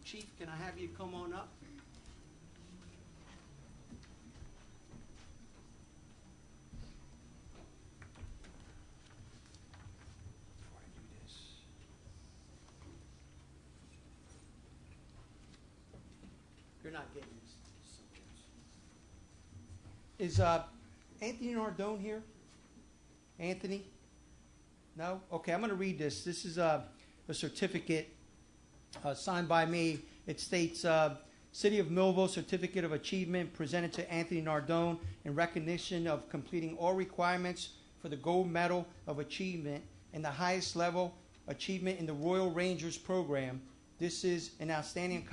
Chief, can I have you come on up? Before I do this. You're not getting this. Is Anthony Nardone here? Anthony? No? Okay, I'm going to read this. This is a certificate signed by me. It states, City of Millville Certificate of Achievement presented to Anthony Nardone in recognition of completing all requirements for the Gold Medal of Achievement and the highest level achievement in the Royal Rangers program. This is an outstanding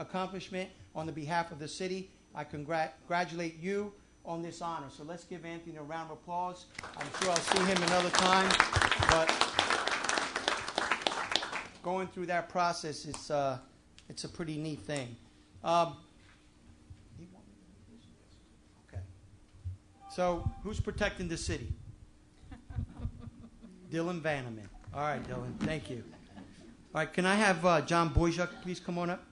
accomplishment on the behalf of the city. I congratulate you on this honor. So let's give Anthony a round of applause. I'm sure I'll see him another time, but going through that process, it's a pretty neat thing. Okay. So who's protecting the city? Dylan Vanneman. All right, Dylan. Thank you. All right, can I have John Boyzuk please come on up?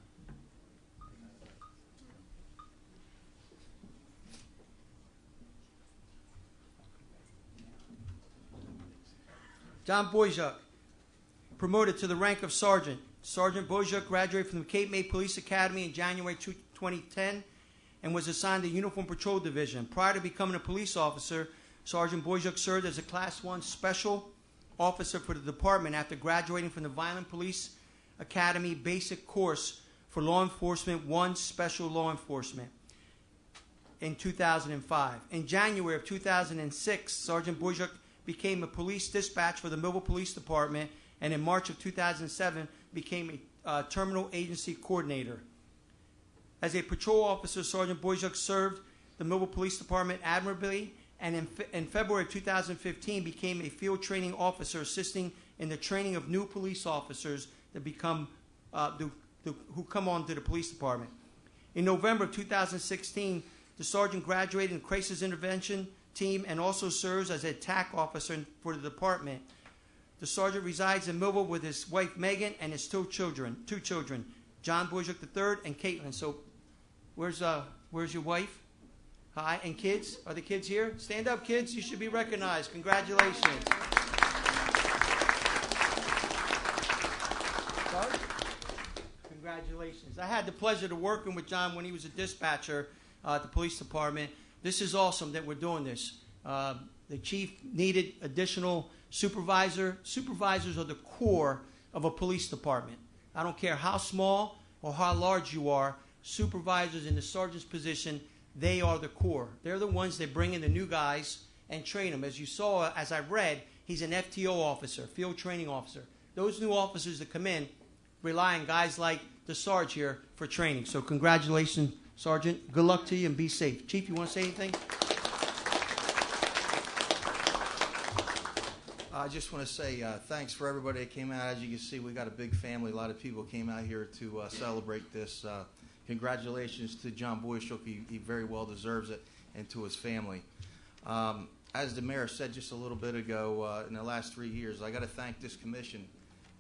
John Boyzuk, promoted to the rank of sergeant. Sergeant Boyzuk graduated from the Cape May Police Academy in January 2010 and was assigned to the Uniform Patrol Division. Prior to becoming a police officer, Sergeant Boyzuk served as a Class 1 Special Officer for the department after graduating from the Violent Police Academy Basic Course for Law Enforcement 1 Special Law Enforcement in 2005. In January of 2006, Sergeant Boyzuk became a police dispatch for the Millville Police Department, and in March of 2007 became a terminal agency coordinator. As a patrol officer, Sergeant Boyzuk served the Millville Police Department admirably, and in February of 2015 became a field training officer assisting in the training of new police officers that become who come on to the police department. In November of 2016, the sergeant graduated in crisis intervention team and also serves as a TAC officer for the department. The sergeant resides in Millville with his wife Megan and his two children, John Boyzuk III and Caitlin. So, where's your wife? Hi, and kids? Are the kids here? Stand up, kids. You should be recognized. Congratulations. Sorry? Congratulations. I had the pleasure of working with John when he was a dispatcher at the police department. This is awesome that we're doing this. The chief needed additional supervisors. Supervisors are the core of a police department. I don't care how small or how large you are, supervisors in the sergeant's position, they are the core. They're the ones that bring in the new guys and train them. As you saw, as I read, he's an FTO officer, field training officer. Those new officers that come in rely on guys like the Sarge here for training. So congratulations, Sergeant. Good luck to you and be safe. Chief, you want to say anything? I just want to say thanks for everybody that came out. As you can see, we got a big family. A lot of people came out here to celebrate this. Congratulations to John Boyzuk. He very well deserves it, and to his family. As the mayor said just a little bit ago, in the last 3 years, I got to thank this commission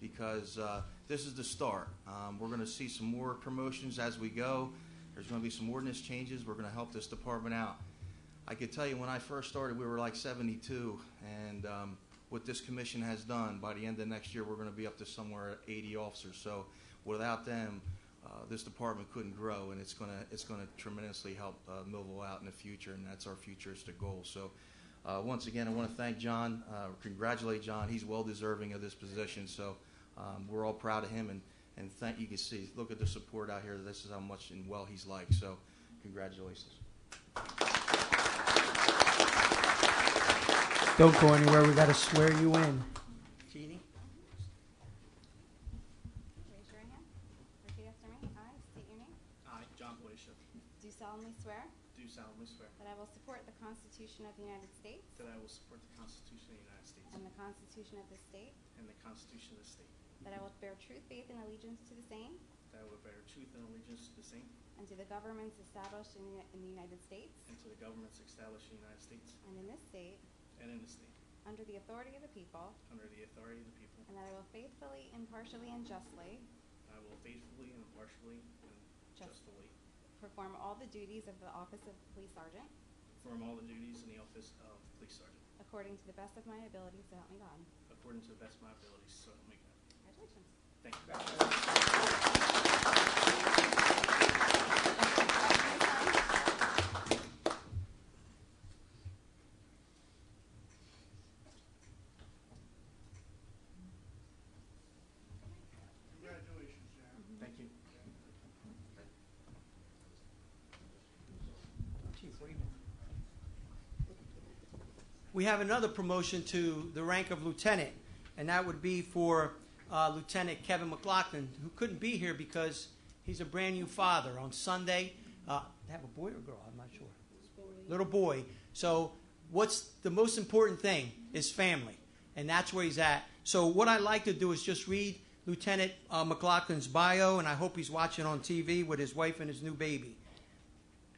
because this is the start. We're going to see some more promotions as we go. There's going to be some ordinance changes. We're going to help this department out. I could tell you when I first started, we were like 72, and what this commission has done, by the end of next year, we're going to be up to somewhere at 80 officers. So without them, this department couldn't grow, and it's going to tremendously help Millville out in the future, and that's our futuristic goal. So once again, I want to thank John, congratulate John. He's well deserving of this position. So we're all proud of him, and thank you can see, look at the support out here. This is how much and well he's liked. So congratulations. Don't go anywhere. We got to swear you in. Jeannie? Raise your right hand. Repeat after me. I state your name. I, John Boyzuk, Do solemnly swear do solemnly swear that I will support the Constitution of the United States that I will support the Constitution of the United States and the Constitution of the state, and the Constitution of the state, that I will bear true faith and allegiance to the same that I will bear truth and allegiance to the same and to the governments established in the United States and to the governments established in the United States and in this state and in the state, under the authority of the people, under the authority of the people, and that I will faithfully, impartially, and justly and I will faithfully and impartially justly, perform all the duties of the office of police sergeant perform all the duties in the office of police sergeant according to the best of my abilities, so help me God. according to the best of my abilities, so help me God. Congratulations. Thank you. Congratulations, Sharon. Thank you. We have another promotion to the rank of lieutenant, and that would be for Lieutenant Kevin McLaughlin, who couldn't be here because he's a brand new father. On Sunday, they have a boy or a girl? I'm not sure. Little boy. So what's the most important thing is family, and that's where he's at. So what I like to do is just read Lieutenant McLaughlin's bio, and I hope he's watching on TV with his wife and his new baby.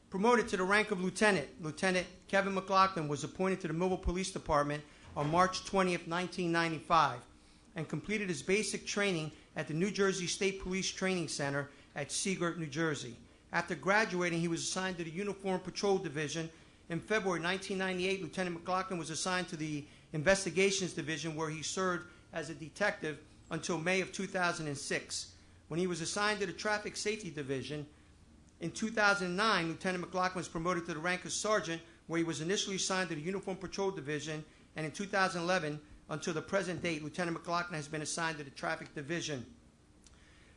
Promoted to the rank of lieutenant, Lieutenant Kevin McLaughlin was appointed to the Millville Police Department on March 20th, 1995, and completed his basic training at the New Jersey State Police Training Center at Seagirt, New Jersey. After graduating, he was assigned to the Uniform Patrol Division. In February 1998, Lieutenant McLaughlin was assigned to the Investigations Division, where he served as a detective until May of 2006. When he was assigned to the Traffic Safety Division, in 2009, Lieutenant McLaughlin was promoted to the rank of sergeant, where he was initially assigned to the Uniform Patrol Division, and in 2011, until the present date, Lieutenant McLaughlin has been assigned to the Traffic Division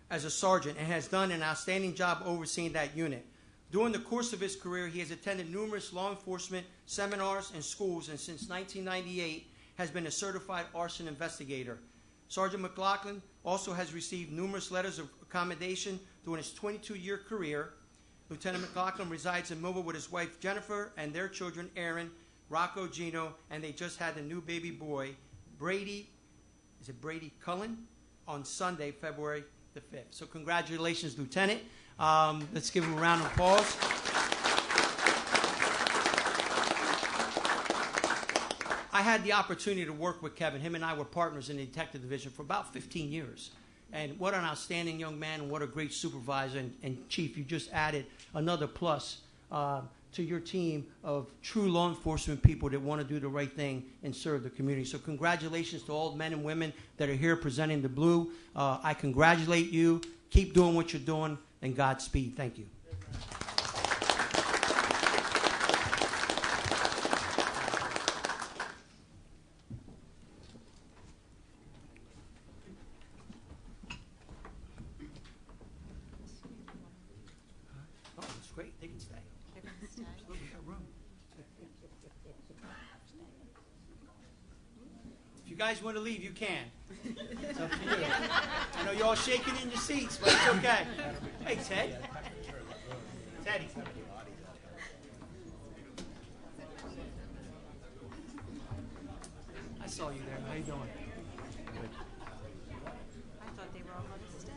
as a sergeant and has done an outstanding job overseeing that unit. During the course of his career, he has attended numerous law enforcement seminars and schools, and since 1998 has been a certified arson investigator. Sergeant McLaughlin also has received numerous letters of commendation during his 22-year career. Lieutenant McLaughlin resides in Millville with his wife Jennifer and their children Aaron, Rocco, Gino, and they just had a new baby boy, Brady Cullen, on Sunday, February the 5th. So congratulations, Lieutenant. Let's give him a round of applause. I had the opportunity to work with Kevin. Him and I were partners in the detective division for about 15 years. And what an outstanding young man, and what a great supervisor. And Chief, you just added another plus to your team of true law enforcement people that want to do the right thing and serve the community. So congratulations to all men and women that are here presenting the blue. I congratulate you. Keep doing what you're doing, and Godspeed. Thank you. Oh, that's great. They can stay. Look, we got room. If you guys want to leave, you can. It's up to you. I know you're all shaking in your seats, but it's okay. Hey, Ted. Teddy. I saw you there. How you doing? Good. I thought they were all going to stay.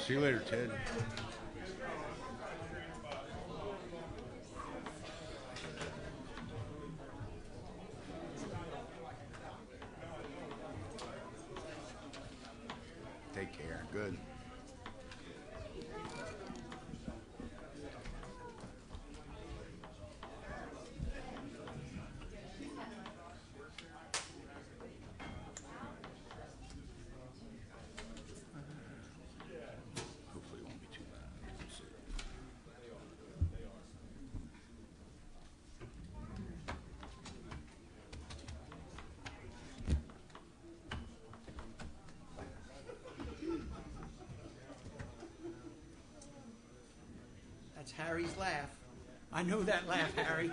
See you later, Ted. Take care. Good. Hopefully it won't be too bad. We'll see. That's Harry's laugh. I know that laugh, Harry.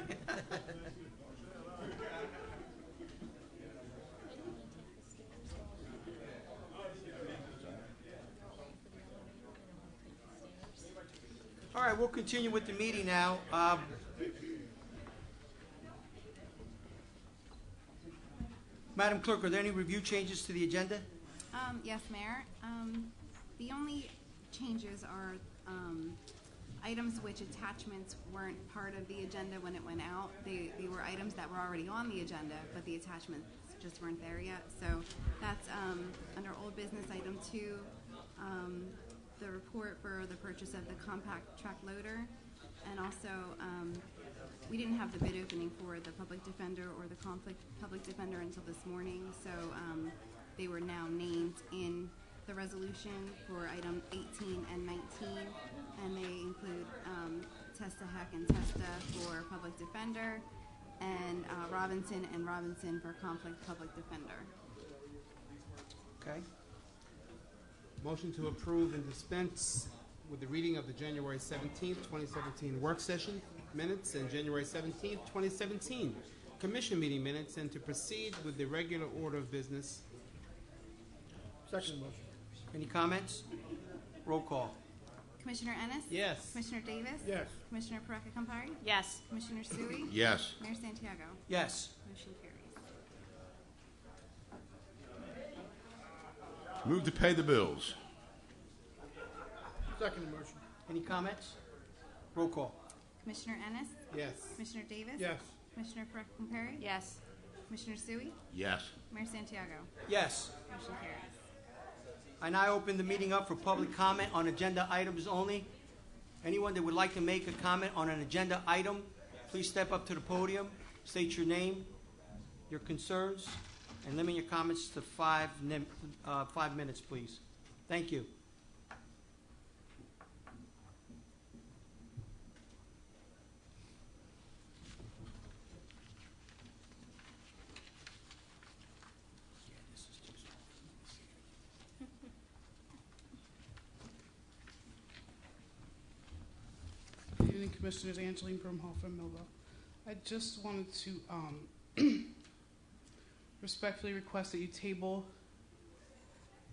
All right, we'll continue with the meeting now. Madam Clerk, are there any review changes to the agenda? Yes, Mayor. The only changes are, items which attachments weren't part of the agenda when it went out. They were items that were already on the agenda, but the attachments just weren't there yet. So that's under old business item 2, the report for the purchase of the compact track loader. And also, we didn't have the bid opening for the public defender or the public defender until this morning. So they were now named in the resolution for item 18 and 19, and they include Testa Heck and Testa for public defender, and Robinson for conflict public defender. Okay. Motion to approve and dispense with the reading of the January 17th, 2017 work session minutes and January 17th, 2017 commission meeting minutes, and to proceed with the regular order of business. Second motion. Any comments? Roll call. Commissioner Ennis? Yes. Commissioner Davis? Yes. Commissioner Paraka-Kumpari? Yes. Commissioner Sui? Yes. Mayor Santiago? Yes. Motion carries. Move to pay the bills. Second motion. Any comments? Roll call. Commissioner Ennis? Yes. Commissioner Davis? Yes. Commissioner Paraka-Kumpari? Yes. Commissioner Sui? Yes. Mayor Santiago? Yes. Motion carries. I now open the meeting up for public comment on agenda items only. Anyone that would like to make a comment on an agenda item, please step up to the podium, state your name, your concerns, and limit your comments to 5 minutes, please. Thank you. Good evening, Commissioners. Angeline Brimhall from Millville. I just wanted to respectfully request that you table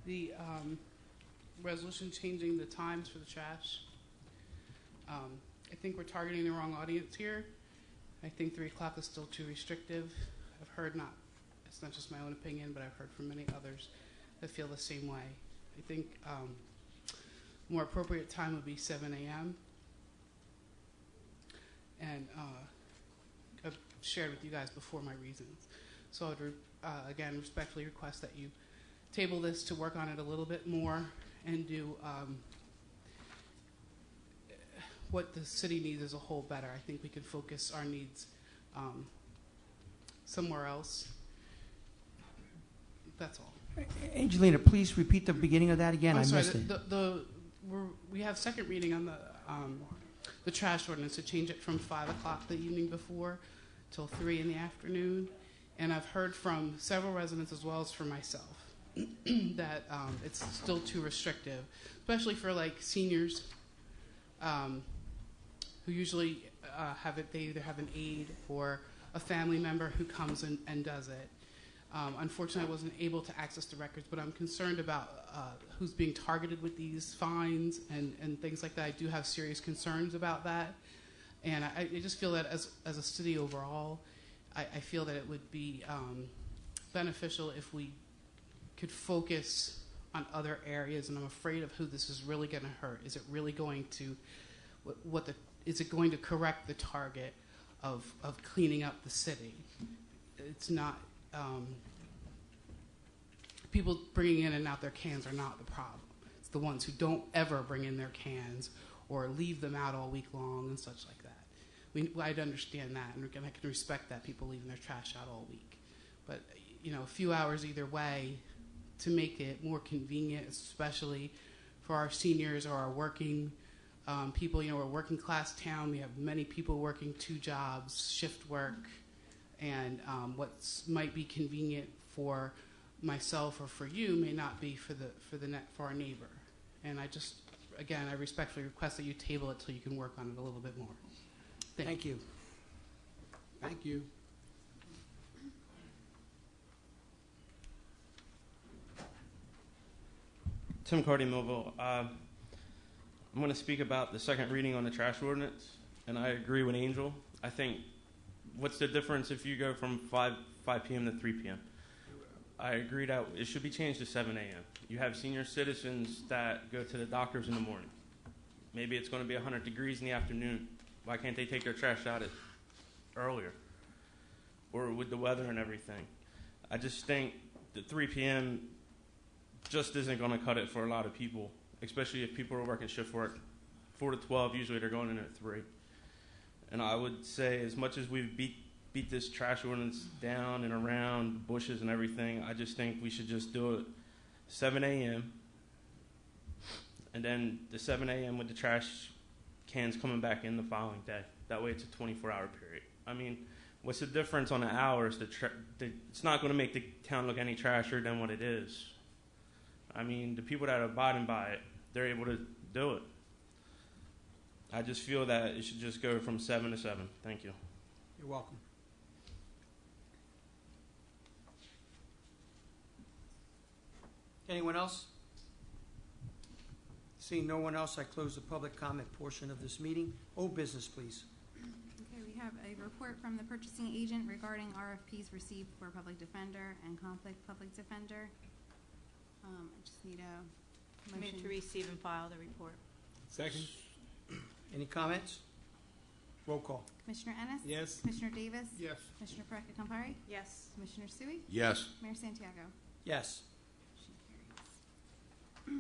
the resolution changing the times for the trash. I think we're targeting the wrong audience here. I think 3 o'clock is still too restrictive. I've heard it's not just my own opinion, but I've heard from many others that feel the same way. I think more appropriate time would be 7 a.m. And I've shared with you guys before my reasons. So I would, again, respectfully request that you table this to work on it a little bit more and do what the city needs as a whole better. I think we can focus our needs somewhere else. That's all. Angelina, please repeat the beginning of that again. I missed it. We have second reading on the trash ordinance to change it from 5 o'clock the evening before till 3 in the afternoon. And I've heard from several residents as well as from myself that it's still too restrictive, especially for like seniors who usually they either have an aide or a family member who comes and does it. Unfortunately, I wasn't able to access the records, but I'm concerned about who's being targeted with these fines and things like that. I do have serious concerns about that. And I just feel that as a city overall, I feel that it would be beneficial if we could focus on other areas. And I'm afraid of who this is really going to hurt. Is it really going to, is it going to correct the target of cleaning up the city? It's not. People bringing in and out their cans are not the problem. It's the ones who don't ever bring in their cans or leave them out all week long and such like that. I'd understand that, and I can respect that, people leaving their trash out all week. But, a few hours either way to make it more convenient, especially for our seniors or our working people. We're a working class town. We have many people working 2 jobs, shift work. And what might be convenient for myself or for you may not be for our neighbor. And I respectfully request that you table it till you can work on it a little bit more. Thank you. Thank you. Tim Cardy, Millville. I'm going to speak about the second reading on the trash ordinance, and I agree with Angel. I think, what's the difference if you go from 5 p.m. to 3 p.m.? I agree that it should be changed to 7 a.m. You have senior citizens that go to the doctors in the morning. Maybe it's going to be 100 degrees in the afternoon. Why can't they take their trash out earlier? Or with the weather and everything. I just think the 3 p.m. just isn't going to cut it for a lot of people, especially if people are working shift work. 4 to 12, usually they're going in at 3. And I would say as much as we've beat this trash ordinance down and around bushes and everything, I just think we should just do it 7 a.m. and then the 7 a.m. with the trash cans coming back in the following day. That way it's a 24-hour period. I mean, what's the difference on the hours? It's not going to make the town look any trashier than what it is. I mean, the people that are abiding by it, they're able to do it. I just feel that it should just go from 7 to 7. Thank you. You're welcome. Anyone else? Seeing no one else, I close the public comment portion of this meeting. Old business, please. Okay, we have a report from the purchasing agent regarding RFPs received for public defender and conflict public defender. I just need a motion. Move to receive and file the report. Second. Any comments? Roll call. Commissioner Ennis? Yes. Commissioner Davis? Yes. Commissioner Pereira Campari? Yes. Commissioner Sui? Yes. Mayor Santiago? Yes.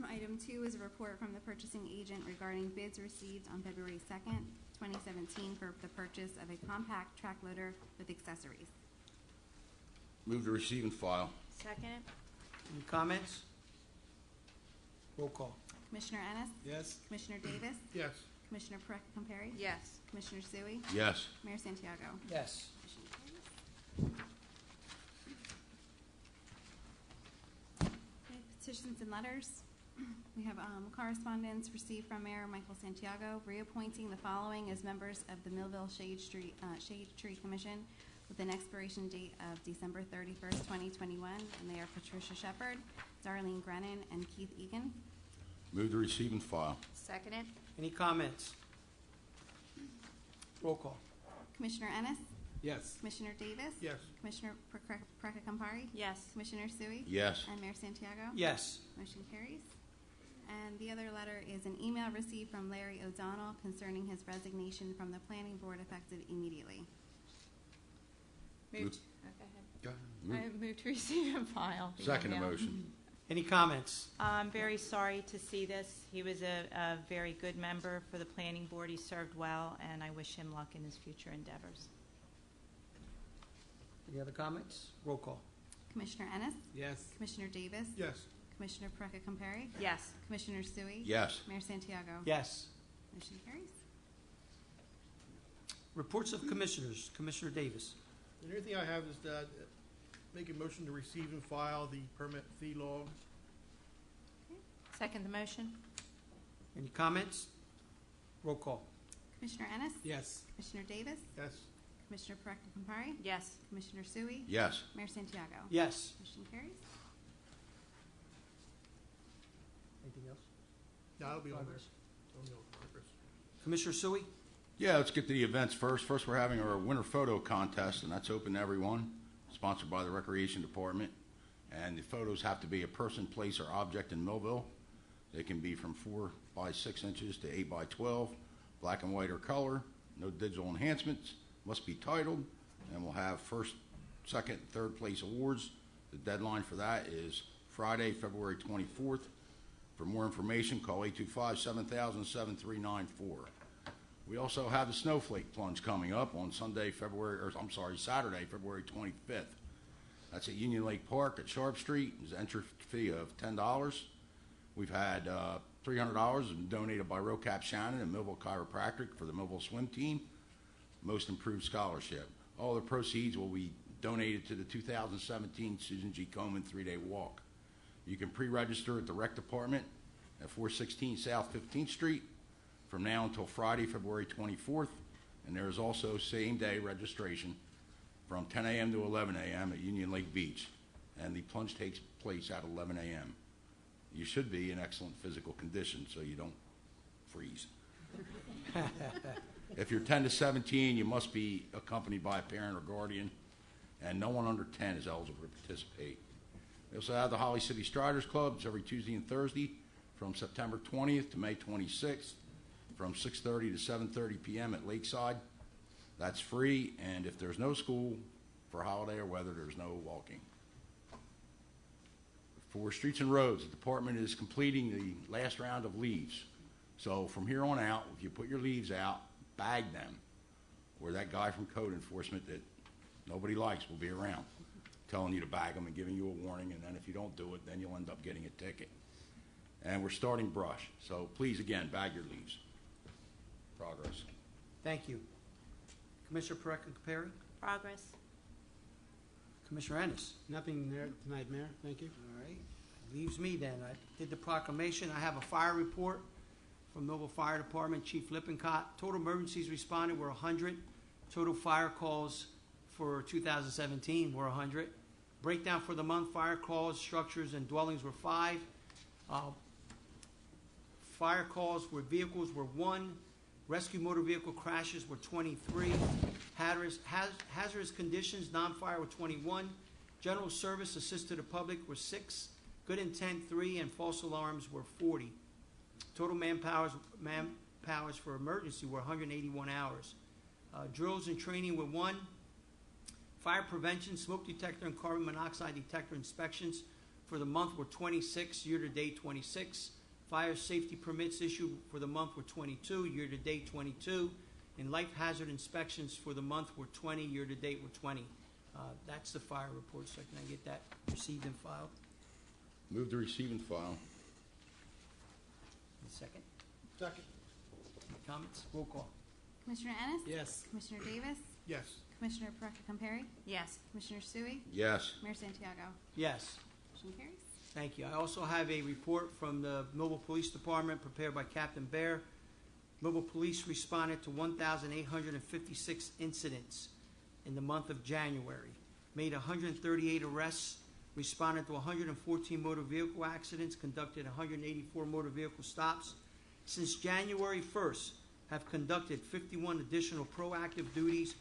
Item 2 is a report from the purchasing agent regarding bids received on February 2nd, 2017 for the purchase of a compact track loader with accessories. Move to receive and file. Second. Any comments? Roll call. Commissioner Ennis? Yes. Commissioner Davis? Yes. Commissioner Pereira Campari? Yes. Commissioner Sui? Yes. Mayor Santiago? Yes. Okay, petitions and letters. We have correspondence received from Mayor Michael Santiago reappointing the following as members of the Millville Shade Tree Commission with an expiration date of December 31st, 2021, and they are Patricia Shepard, Darlene Grennan, and Keith Egan. Move to receive and file. Second it. Any comments? Roll call. Commissioner Ennis? Yes. Commissioner Davis? Yes. Commissioner Pereira Campari? Yes. Commissioner Sui? Yes. And Mayor Santiago? Yes. Motion carries. And the other letter is an email received from Larry O'Donnell concerning his resignation from the planning board effective immediately. Move. Move. Go ahead. I move to receive and file. the Second email. motion. Any comments? I'm very sorry to see this. He was a very good member for the planning board. He served well, and I wish him luck in his future endeavors. Any other comments? Roll call. Commissioner Ennis? Yes. Commissioner Davis? Yes. Commissioner Pereira Campari? Yes. Commissioner Sui? Yes. Mayor Santiago? Yes. Motion carries. Reports of commissioners. Commissioner Davis. The only thing I have is that make a motion to receive and file the permit fee log. Second the motion. Any comments? Roll call. Commissioner Ennis? Yes. Commissioner Davis? Yes. Commissioner Pereira Campari? Yes. Commissioner Sui? Yes. Mayor Santiago? Yes. Motion carries. Anything else? That'll be on there. Progress. On your progress. Commissioner Sui? Yeah, let's get to the events first. First, we're having our winter photo contest, and that's open to everyone, sponsored by the Recreation Department. And the photos have to be a person, place, or object in Millville. They can be from 4 by 6 inches to 8 by 12, black and white or color, no digital enhancements, must be titled, and we'll have first, second, third place awards. The deadline for that is Friday, February 24th. For more information, call 825-7000-7394. We also have the Snowflake Plunge coming up on Saturday, February 25th. That's at Union Lake Park at Sharp Street. There's an entry fee of $10. We've had $300 donated by RoCap Shannon and Millville Chiropractic for the Millville Swim Team, Most Improved Scholarship. All the proceeds will be donated to the 2017 Susan G. Komen 3-day walk. You can pre-register at the Rec Department at 416 South 15th Street from now until Friday, February 24th, and there is also same-day registration from 10 a.m. to 11 a.m. at Union Lake Beach, and the plunge takes place at 11 a.m. You should be in excellent physical condition so you don't freeze. If you're 10 to 17, you must be accompanied by a parent or guardian, and no one under 10 is eligible to participate. We also have the Holly City Striders Club. It's every Tuesday and Thursday from September 20th to May 26th. from 6:30 to 7:30 p.m. at Lakeside. That's free, and if there's no school for holiday or weather, there's no walking. For streets and roads, the department is completing the last round of leaves. So from here on out, if you put your leaves out, bag them, or that guy from code enforcement that nobody likes will be around telling you to bag them and giving you a warning, and then if you don't do it, then you'll end up getting a ticket. And we're starting brush, so please, again, bag your leaves. Progress. Thank you. Commissioner Perry? Progress. Commissioner Ennis? Nothing there tonight, Mayor. Thank you. All right. Leaves me then. I did the proclamation. I have a fire report from Millville Fire Department, Chief Lippincott. Total emergencies responded were 100. Total fire calls for 2017 were 100. Breakdown for the month, fire calls, structures, and dwellings were 5. Fire calls for vehicles were 1. Rescue motor vehicle crashes were 23. Hazardous conditions, non-fire were 21. General service assisted the public were 6. Good intent 3, and false alarms were 40. Total manpowers for emergency were 181 hours. Drills and training were 1. Fire prevention, smoke detector, and carbon monoxide detector inspections for the month were 26, year-to-date 26. Fire safety permits issued for the month were 22, year-to-date 22. And life hazard inspections for the month were 20, year-to-date were 20. That's the fire report, so can I get that received and filed? Move to receive and file. Second. Second. Comments? Roll call. Commissioner Ennis? Yes. Commissioner Davis? Yes. Commissioner Perry? Yes. Commissioner Sui? Yes. Mayor Santiago? Yes. Motion carries. Thank you. I also have a report from the Millville Police Department prepared by Captain Bear. Millville Police responded to 1,856 incidents in the month of January, made 138 arrests, responded to 114 motor vehicle accidents, conducted 184 motor vehicle stops. Since January 1st, have conducted 51 additional proactive duties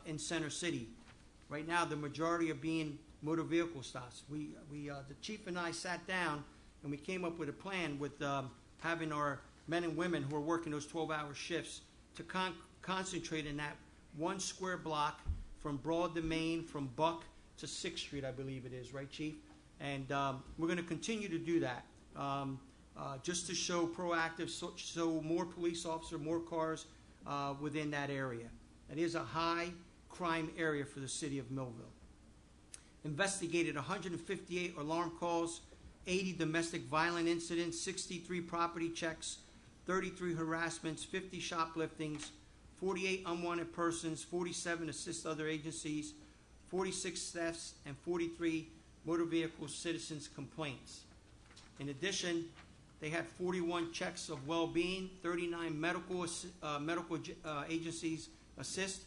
in Center City. Right now, the majority are being motor vehicle stops. The chief and I sat down and we came up with a plan with having our men and women who are working those 12-hour shifts to concentrate in that one square block from Broad to Main, from Buck to 6th Street, I believe it is, right, Chief? And we're going to continue to do that just to show proactive, so more police officers, more cars within that area. That is a high crime area for the city of Millville. Investigated 158 alarm calls, 80 domestic violent incidents, 63 property checks, 33 harassments, 50 shopliftings, 48 unwanted persons, 47 assist other agencies, 46 thefts, and 43 motor vehicle citizens complaints. In addition, they had 41 checks of well-being, 39 medical agencies assist,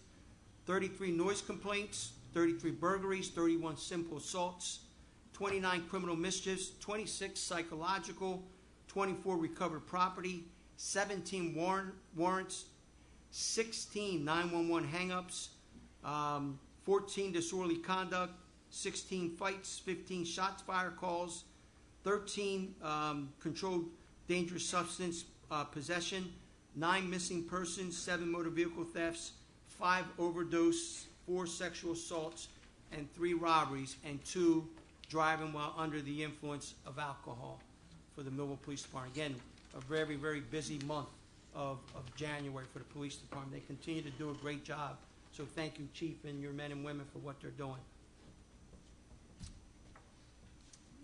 33 noise complaints, 33 burglaries, 31 simple assaults, 29 criminal mischiefs, 26 psychological, 24 recovered property, 17 warrants, 16 911 hang-ups, 14 disorderly conduct, 16 fights, 15 shots fired calls, 13 controlled dangerous substance possession, 9 missing persons, 7 motor vehicle thefts, 5 overdose, 4 sexual assaults, and 3 robberies, and 2 driving while under the influence of alcohol for the Millville Police Department. Again, a very, very busy month of January for the police department. They continue to do a great job. So thank you, Chief, and your men and women for what they're doing.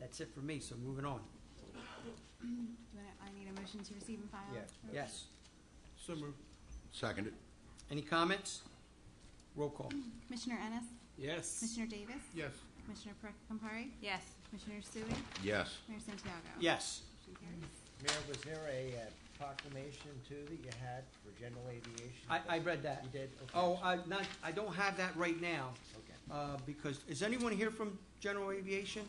That's it for me, so moving on. I need a motion to receive and file. Yes. So moved. Seconded. Any comments? Roll call. Commissioner Ennis? Yes. Commissioner Davis? Yes. Commissioner Perry? Yes. Commissioner Sui? Yes. Mayor Santiago? Yes. Motion carries. Mayor, was there a proclamation too that you had for general aviation? I read that. You did? Okay. Oh, I don't have that right now Okay. because, is anyone here from General Aviation?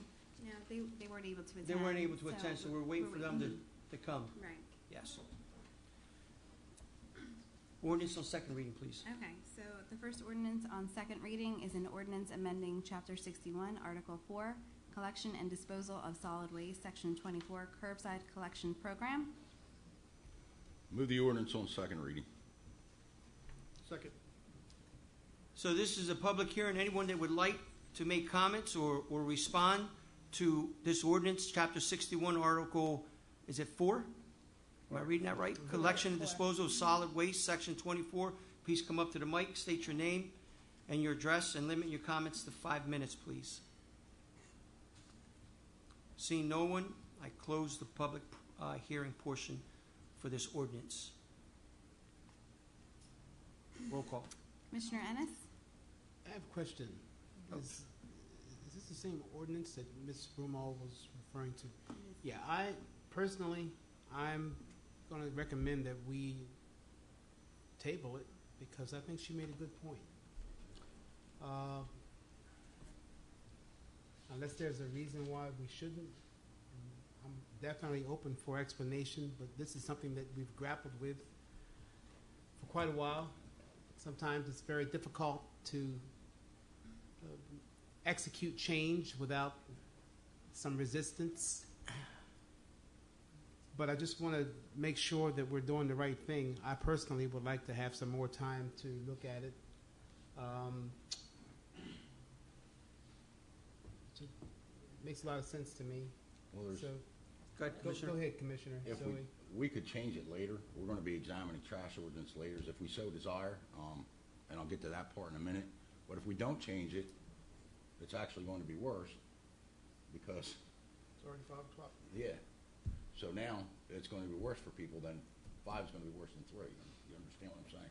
No, they weren't able to attend. They weren't able to attend, so we're waiting for them to come. Right. Yes. Ordinance on second reading, please. Okay, so the first ordinance on second reading is an ordinance amending Chapter 61, Article 4, Collection and Disposal of Solid Waste, Section 24, Curbside Collection Program. Move the ordinance on second reading. Second. So this is a public hearing. Anyone that would like to make comments or respond to this ordinance, Chapter 61, Article, is it 4? Am I reading that right? Collection and disposal of solid waste, Section 24. Please come up to the mic, state your name and your address, and limit your comments to 5 minutes, please. Seeing no one, I close the public hearing portion for this ordinance. Roll call. Commissioner Ennis? I have a question. Is this the same ordinance that Ms. Brumal was referring to? Yeah, I'm going to recommend that we table it because I think she made a good point. Unless there's a reason why we shouldn't, I'm definitely open for explanation, but this is something that we've grappled with for quite a while. Sometimes it's very difficult to execute change without some resistance. But I just want to make sure that we're doing the right thing. I personally would like to have some more time to look at it. It makes a lot of sense to me. Well, there's, So Go ahead, Commissioner. go ahead, Commissioner. if Zoe. we could change it later. We're going to be examining trash ordinance later if we so desire, and I'll get to that part in a minute. But if we don't change it, it's actually going to be worse because, It's already 5 o'clock. yeah. So now it's going to be worse for people than 5 is going to be worse than 3. You understand what I'm saying?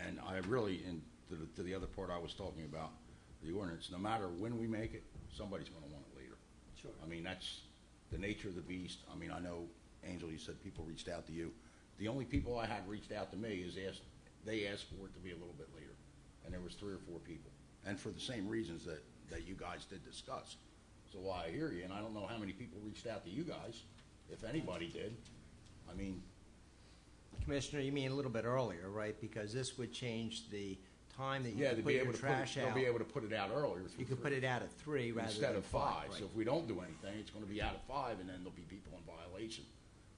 And I really, to the other part I was talking about, the ordinance, no matter when we make it, somebody's going to want it later. Sure. I mean, that's the nature of the beast. I mean, I know, Angel, you said people reached out to you. The only people I had reached out to me is they asked for it to be a little bit later. And there was 3 or 4 people. And for the same reasons that you guys did discuss. So while I hear you, and I don't know how many people reached out to you guys, if anybody did, I mean, Commissioner, you mean a little bit earlier, right? Because this would change the time that you yeah, can to put be your able to trash they'll out. be able to put it out earlier. You could put it out at 3 rather instead than of 5. right? So if we don't do anything, it's going to be out at 5, and then there'll be people in violation.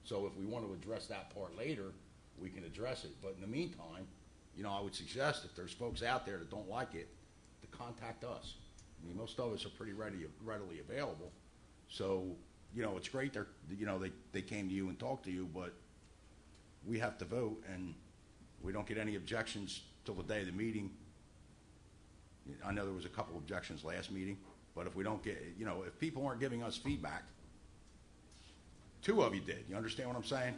So if we want to address that part later, we can address it. But in the meantime, you know, I would suggest if there's folks out there that don't like it, to contact us. I mean, most of us are pretty readily available. So, you know, it's great they came to you and talked to you, but we have to vote, and we don't get any objections till the day of the meeting. I know there was a couple objections last meeting, but if we don't get, you know, if people aren't giving us feedback, 2 of you did. You understand what I'm saying?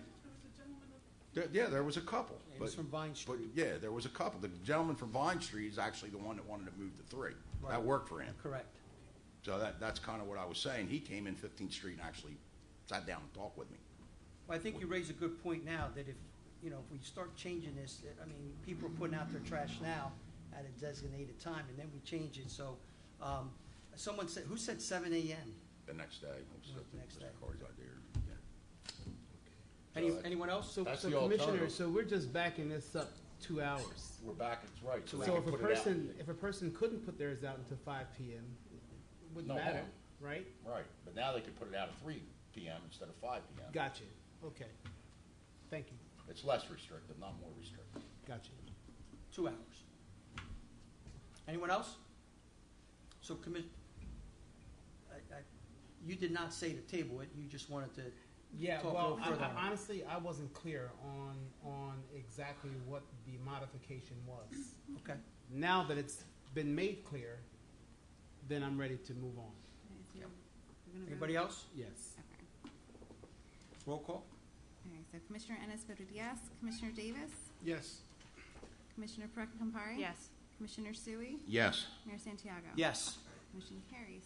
Yeah, there was a couple. It was from Vine Street. But yeah, there was a couple. The gentleman from Vine Street is actually the one that wanted to move to 3. Right. That worked for him. Correct. So that's kind of what I was saying. He came in 15th Street and actually sat down and talked with me. Well, I think you raise a good point now that if we start changing this, I mean, people are putting out their trash now at a designated time, and then we change it. So, someone said, who said 7 a.m.? The next day, it was The next day. Corey's idea. Yeah. Anyone else? So, That's so the Commissioner, alternative. so we're just backing this up 2 hours. We're back. It's right. So we if can a put it out. person couldn't put theirs out until 5 p.m., it wouldn't No matter, harm. right? Right, but now they could put it out at 3 p.m. instead of 5 p.m. Gotcha. Okay. Thank you. It's less restrictive, not more restrictive. Gotcha. 2 hours. Anyone else? So, you did not say to table it. You just wanted to Yeah, talk a well, little further on it. honestly, I wasn't clear on exactly what the modification was. Okay. Now that it's been made clear, then I'm ready to move on. Okay, so we're gonna Anybody vote? else? Yes. Okay. Roll call. Okay, so Commissioner Ennis voted yes. Commissioner Davis? Yes. Commissioner Pereira Campari? Yes. Commissioner Sui? Yes. Mayor Santiago? Yes. Motion carries.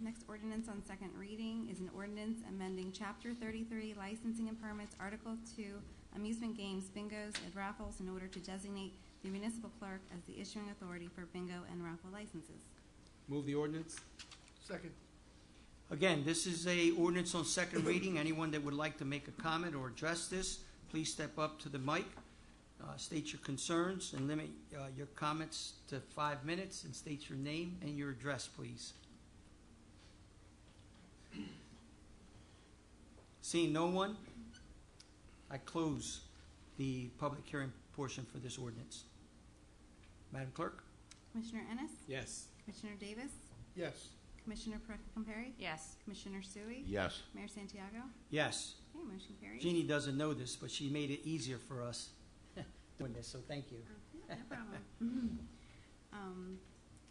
Next ordinance on second reading is an ordinance amending Chapter 33 Licensing and Permits, Article 2, Amusement Games, Bingos, and Raffles in order to designate the municipal clerk as the issuing authority for bingo and raffle licenses. Move the ordinance. Second. Again, this is a ordinance on second reading. Anyone that would like to make a comment or address this, please step up to the mic, state your concerns, and limit your comments to 5 minutes, and state your name and your address, please. Seeing no one, I close the public hearing portion for this ordinance. Madam Clerk? Commissioner Ennis? Yes. Commissioner Davis? Yes. Commissioner Perry? Yes. Commissioner Sui? Yes. Mayor Santiago? Yes. Okay, motion carries. Jeannie doesn't know this, but she made it easier for us doing this, so thank you. No problem.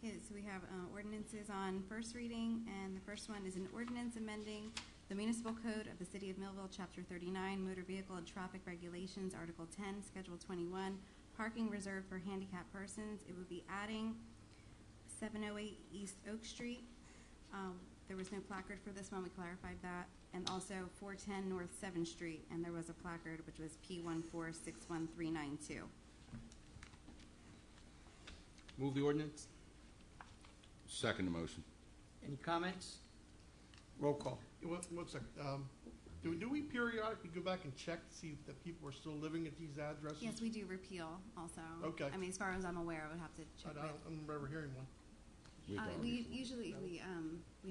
Okay, so we have ordinances on first reading, and the first one is an ordinance amending the municipal code of the City of Millville, Chapter 39, Motor Vehicle and Traffic Regulations, Article 10, Schedule 21, parking reserved for handicapped persons. It would be adding 708 East Oak Street. There was no placard for this one, we clarified that. And also 410 North 7th Street, and there was a placard which was P1461392. Move the ordinance. Second the motion. Any comments? Roll call. Yeah, one second. Do we periodically go back and check to see that people are still living at these addresses? Yes, we do repeal also. Okay. I mean, as far as I'm aware, I would have to I check don't remember ever hearing one. Usually we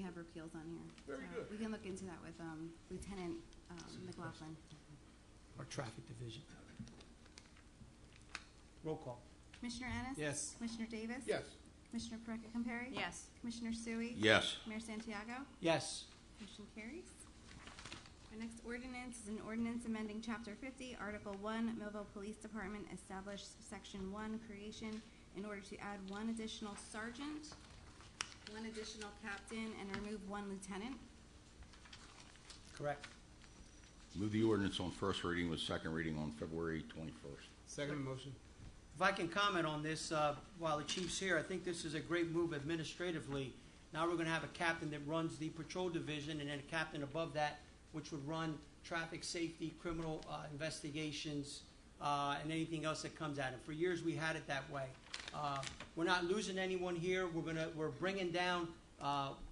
have repeals on here. Very So good. We can look into that with Lieutenant McLaughlin. Our traffic division. Roll call. Commissioner Ennis? Yes. Commissioner Davis? Yes. Commissioner Perry? Yes. Commissioner Sui? Yes. Mayor Santiago? Yes. Motion carries. Our next ordinance is an ordinance amending Chapter 50, Article 1, Millville Police Department, establish Section 1 creation in order to add one additional sergeant, one additional captain, and remove one lieutenant. Correct. Move the ordinance on first reading with second reading on February 21st. Second motion. If I can comment on this while the chief's here, I think this is a great move administratively. Now we're going to have a captain that runs the patrol division, and then a captain above that, which would run traffic safety, criminal investigations, and anything else that comes at it. For years, we had it that way. We're not losing anyone here. We're bringing down,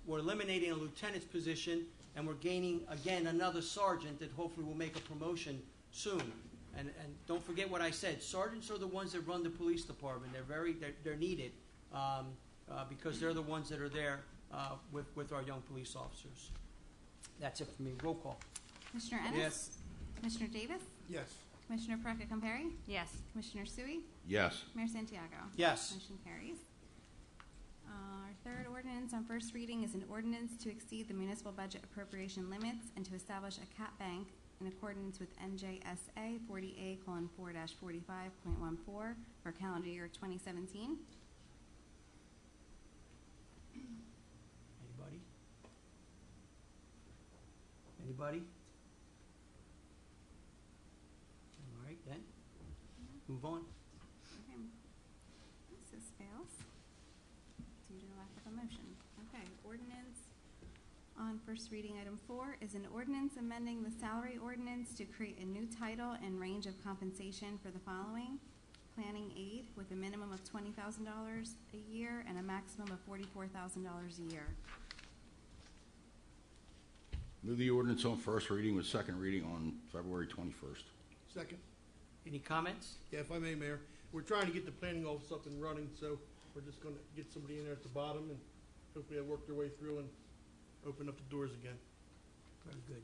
we're eliminating a lieutenant's position, and we're gaining again another sergeant that hopefully will make a promotion soon. And don't forget what I said. Sergeants are the ones that run the police department. They're needed because they're the ones that are there with our young police officers. That's it for me. Roll call. Commissioner Ennis? Yes. Commissioner Davis? Yes. Commissioner Perry? Yes. Commissioner Sui? Yes. Mayor Santiago? Yes. Motion carries. Our third ordinance on first reading is an ordinance to exceed the municipal budget appropriation limits and to establish a cap bank in accordance with NJSA 40A:4-45.14 for calendar year 2017. Anybody? Anybody? All right, then. Move on. Okay. This fails due to lack of a motion. Okay, ordinance on first reading, item 4 is an ordinance amending the salary ordinance to create a new title and range of compensation for the following: planning aid with a minimum of $20,000 a year and a maximum of $44,000 a year. Move the ordinance on first reading with second reading on February 21st. Second. Any comments? Yeah, if I may, Mayor, we're trying to get the planning office up and running, so we're just going to get somebody in there at the bottom and hopefully they'll work their way through and open up the doors again. Very good.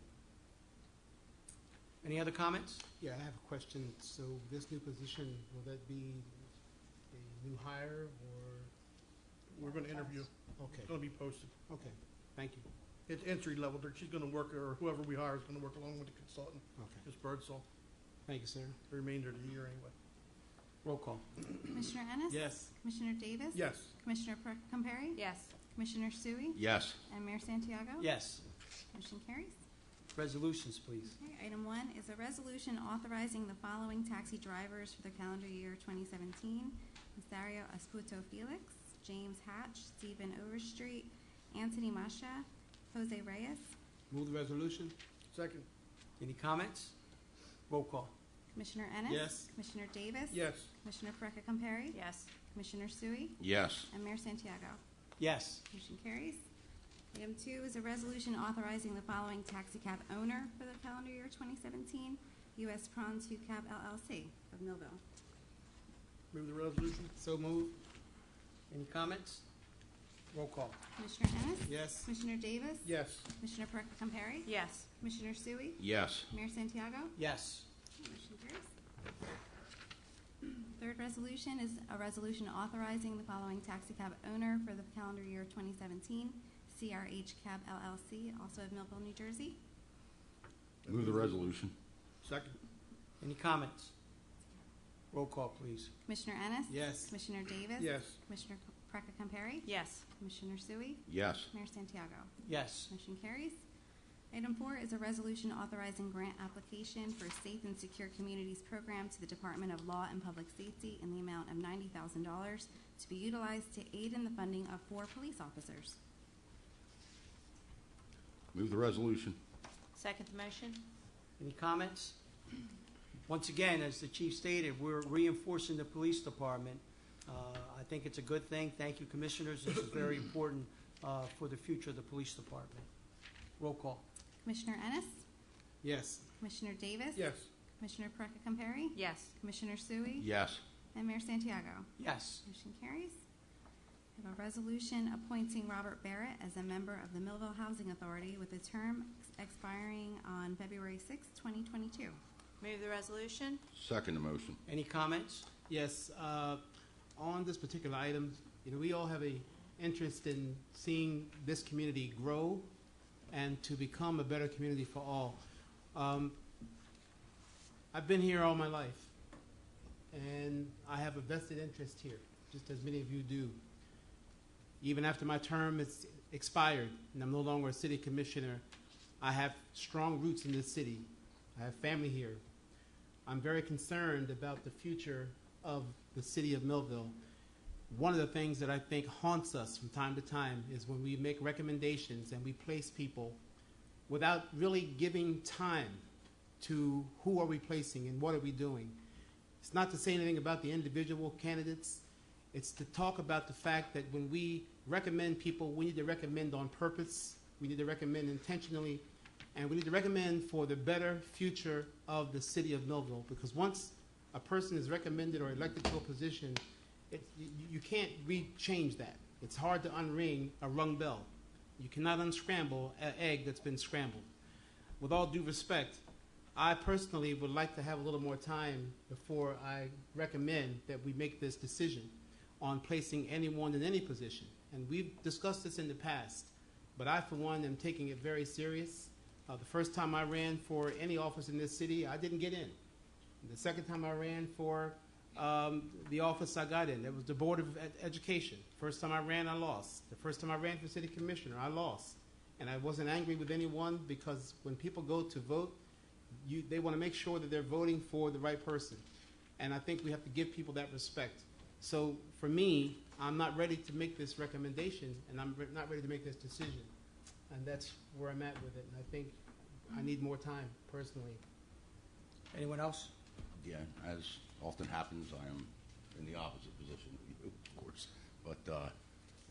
Any other comments? Yeah, I have a question. So this new position, will that be a new hire or? We're going to interview. Okay, It's going to be posted. okay, thank you. It's entry level. She's going to work, or whoever we hire is going to work along with the consultant, Okay, Ms. Birdsall, thank you, sir. the remainder of the year anyway. Roll call. Commissioner Ennis? Yes. Commissioner Davis? Yes. Commissioner Perry? Yes. Commissioner Sui? Yes. And Mayor Santiago? Yes. Motion carries. Resolutions, please. Okay, item 1 is a resolution authorizing the following taxi drivers for the calendar year 2017: Nazario Esputo Felix, James Hatch, Stephen Overstreet, Anthony Masha, Jose Reyes. Move the resolution? Second. Any comments? Roll call. Commissioner Ennis? Yes. Commissioner Davis? Yes. Commissioner Perry? Yes. Commissioner Sui? Yes. And Mayor Santiago? Yes. Motion carries. Item 2 is a resolution authorizing the following taxi cab owner for the calendar year 2017: U.S. Prawn 2 Cab LLC of Millville. Move the resolution. So move? Any comments? Roll call. Commissioner Ennis? Yes. Commissioner Davis? Yes. Commissioner Perry? Yes. Commissioner Sui? Yes. Mayor Santiago? Yes. carries. Third resolution is a resolution authorizing the following taxi cab owner for the calendar year 2017, CRH Cab LLC, also of Millville, New Jersey. Move the resolution. Second. Any comments? Roll call, please. Commissioner Ennis? Yes. Commissioner Davis? Yes. Commissioner Preca-Camperi? Yes. Commissioner Sui? Yes. Mayor Santiago? Yes. Motion carries. Item 4 is a resolution authorizing grant application for Safe and Secure Communities Program to the Department of Law and Public Safety in the amount of $90,000 to be utilized to aid in the funding of 4 police officers. Move the resolution. Second the motion? Any comments? Once again, as the chief stated, we're reinforcing the police department. I think it's a good thing. Thank you, commissioners. This is very important for the future of the police department. Roll call. Commissioner Ennis? Yes. Commissioner Davis? Yes. Commissioner Preca-Camperi? Yes. Commissioner Sui? Yes. And Mayor Santiago? Yes. Motion carries. We have a resolution appointing Robert Barrett as a member of the Millville Housing Authority with a term expiring on February 6, 2022. Move the resolution? Second the motion. Any comments? Yes. On this particular item, we all have a interest in seeing this community grow and to become a better community for all. I've been here all my life, and I have a vested interest here, just as many of you do. Even after my term is expired and I'm no longer a city commissioner, I have strong roots in this city. I have family here. I'm very concerned about the future of the city of Millville. One of the things that I think haunts us from time to time is when we make recommendations and we place people without really giving time to who are we placing and what are we doing. It's not to say anything about the individual candidates. It's to talk about the fact that when we recommend people, we need to recommend on purpose, we need to recommend intentionally, and we need to recommend for the better future of the city of Millville. Because once a person is recommended or elected to a position, you can't change that. It's hard to unring a rung bell. You cannot unscramble an egg that's been scrambled. With all due respect, I personally would like to have a little more time before I recommend that we make this decision on placing anyone in any position. And we've discussed this in the past, but I, for one, am taking it very serious. The first time I ran for any office in this city, I didn't get in. The second time I ran for the office I got in, it was the Board of Education. First time I ran, I lost. The first time I ran for city commissioner, I lost. And I wasn't angry with anyone, because when people go to vote, they want to make sure that they're voting for the right person. And I think we have to give people that respect. So for me, I'm not ready to make this recommendation, and I'm not ready to make this decision. And that's where I'm at with it. And I think I need more time, personally. Anyone else? Yeah, as often happens, I am in the opposite position of you, of course. But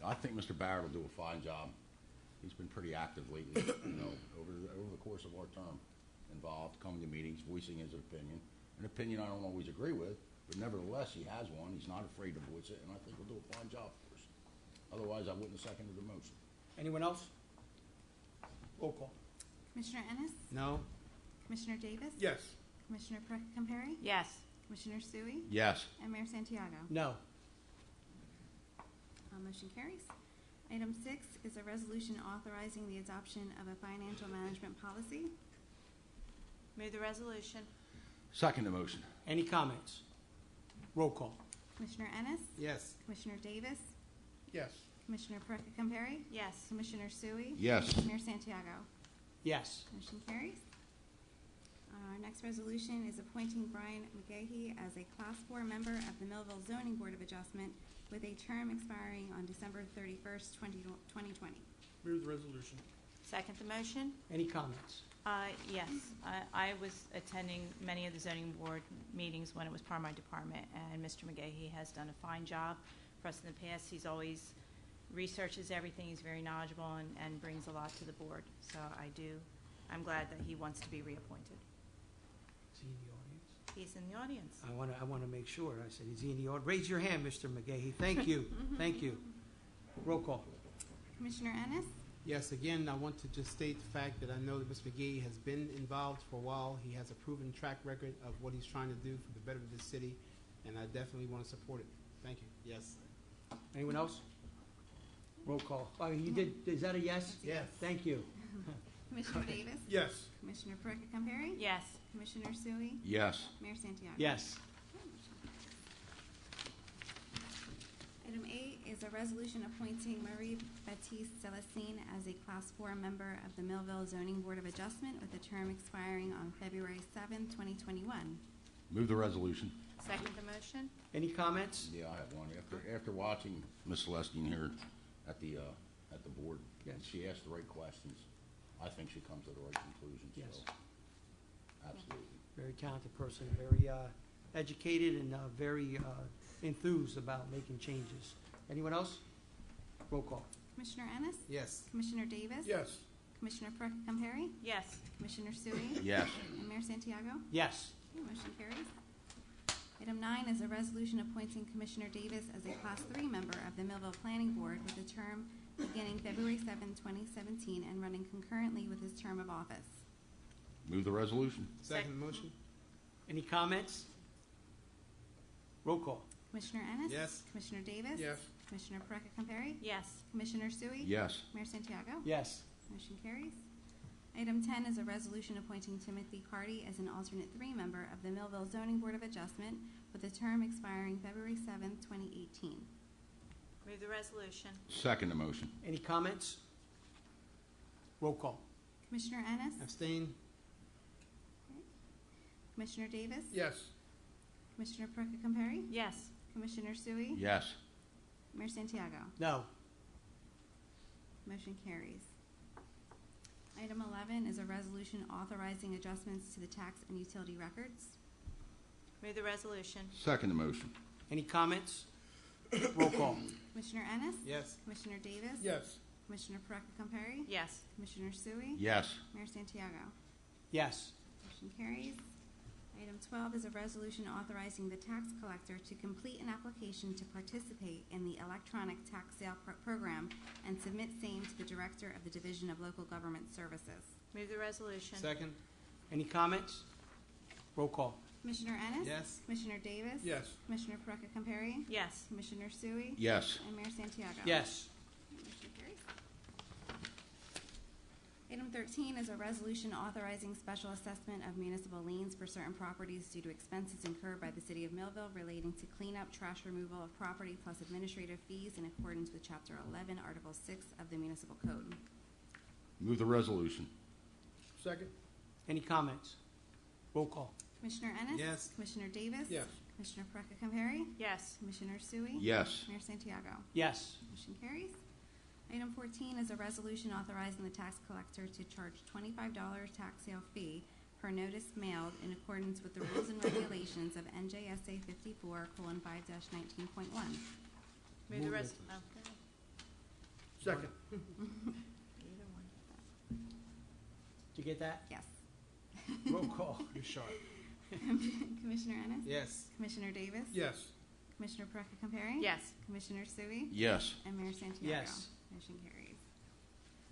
I think Mr. Barrett will do a fine job. He's been pretty active lately, over the course of our term, involved, coming to meetings, voicing his opinion. An opinion I don't always agree with, but nevertheless, he has one. He's not afraid to voice it, and I think he'll do a fine job for us. Otherwise, I wouldn't have seconded the motion. Anyone else? Roll call. Commissioner Ennis? No? Commissioner Davis? Yes. Commissioner Preca-Camperi? Yes. Commissioner Sui? Yes. And Mayor Santiago? No. Motion carries. Item 6 is a resolution authorizing the adoption of a financial management policy. Move the resolution? Second the motion. Any comments? Roll call. Commissioner Ennis? Yes. Commissioner Davis? Yes. Commissioner Preca-Camperi? Yes. Commissioner Sui? Yes. Mayor Santiago? Yes. Motion carries. Our next resolution is appointing Brian McGahey as a Class 4 member of the Millville Zoning Board of Adjustment with a term expiring on December 31st, 2020. Move the resolution. Second the motion? Any comments? Yes. I was attending many of the zoning board meetings when it was part of my department, and Mr. McGahey has done a fine job for us in the past. He's always researches everything. He's very knowledgeable and brings a lot to the board. So I'm glad that he wants to be reappointed. Is he in the audience? He's in the audience. I want to make sure. I said, is he in the audience? Raise your hand, Mr. McGahey. Thank you. Thank you. Roll call. Commissioner Ennis? Yes, again, I want to just state the fact that I know that Mr. McGee has been involved for a while. He has a proven track record of what he's trying to do for the betterment of the city, and I definitely want to support it. Thank you. Yes. Anyone else? Roll call. Oh, you did, is that a yes? Yes. Thank you. Commissioner Davis? Yes. Commissioner Perka-Compare? Yes. Commissioner Sui? Yes. Mayor Santiago? Yes. Item 8 is a resolution appointing Marie Baptiste Celestine as a Class 4 member of the Millville Zoning Board of Adjustment with a term expiring on February 7, 2021. Move the resolution. Second the motion? Any comments? Yeah, I have one. After watching Ms. Celestine here at the board, Yes. she asked the right questions. I think she comes to the right conclusions. Yes. So, absolutely. Very talented person, very educated and very enthused about making changes. Anyone else? Roll call. Commissioner Ennis? Yes. Commissioner Davis? Yes. Commissioner Perka-Compare? Yes. Commissioner Sui? Yes. And Mayor Santiago? Yes. Okay, motion carries. Item 9 is a resolution appointing Commissioner Davis as a Class 3 member of the Millville Planning Board with a term beginning February 7, 2017, and running concurrently with his term of office. Move the resolution. Second motion? Any comments? Roll call. Commissioner Ennis? Yes. Commissioner Davis? Yes. Commissioner Perka-Compare? Yes. Commissioner Sui? Yes. Mayor Santiago? Yes. Motion carries. Item 10 is a resolution appointing Timothy Carty as an alternate 3 member of the Millville Zoning Board of Adjustment with a term expiring February 7, 2018. Move the resolution. Second the motion. Any comments? Roll call. Commissioner Ennis? Abstain? Commissioner Davis? Yes. Commissioner Perka-Compare? Yes. Commissioner Sui? Yes. Mayor Santiago? No. Motion carries. Item 11 is a resolution authorizing adjustments to the tax and utility records. Move the resolution. Second the motion. Any comments? Roll call. Commissioner Ennis? Yes. Commissioner Davis? Yes. Commissioner Perka-Compare? Yes. Commissioner Sui? Yes. Mayor Santiago? Yes. Motion carries. Item 12 is a resolution authorizing the tax collector to complete an application to participate in the electronic tax sale program and submit same to the Director of the Division of Local Government Services. Move the resolution. Second? Any comments? Roll call. Commissioner Ennis? Yes. Commissioner Davis? Yes. Commissioner Perka-Compare? Yes. Commissioner Sui? Yes. And Mayor Santiago? Yes. Motion carries. Item 13 is a resolution authorizing special assessment of municipal liens for certain properties due to expenses incurred by the City of Millville relating to cleanup, trash removal of property, plus administrative fees in accordance with Chapter 11, Article 6 of the Municipal Code. Move the resolution. Second. Any comments? Roll call. Commissioner Ennis? Yes. Commissioner Davis? Yes. Commissioner Perka-Compare? Yes. Commissioner Sui? Yes. Mayor Santiago? Yes. Motion carries. Item 14 is a resolution authorizing the tax collector to charge $25 tax sale fee per notice mailed in accordance with the rules and regulations of NJSA 54:5-19.1. Move the res. Second. Either one. Did you get that? Yes. Roll call. You're sharp. Commissioner Ennis? Yes. Commissioner Davis? Yes. Commissioner Perka-Compare? Yes. Commissioner Sui? Yes. And Mayor Santiago? Yes. Motion carries.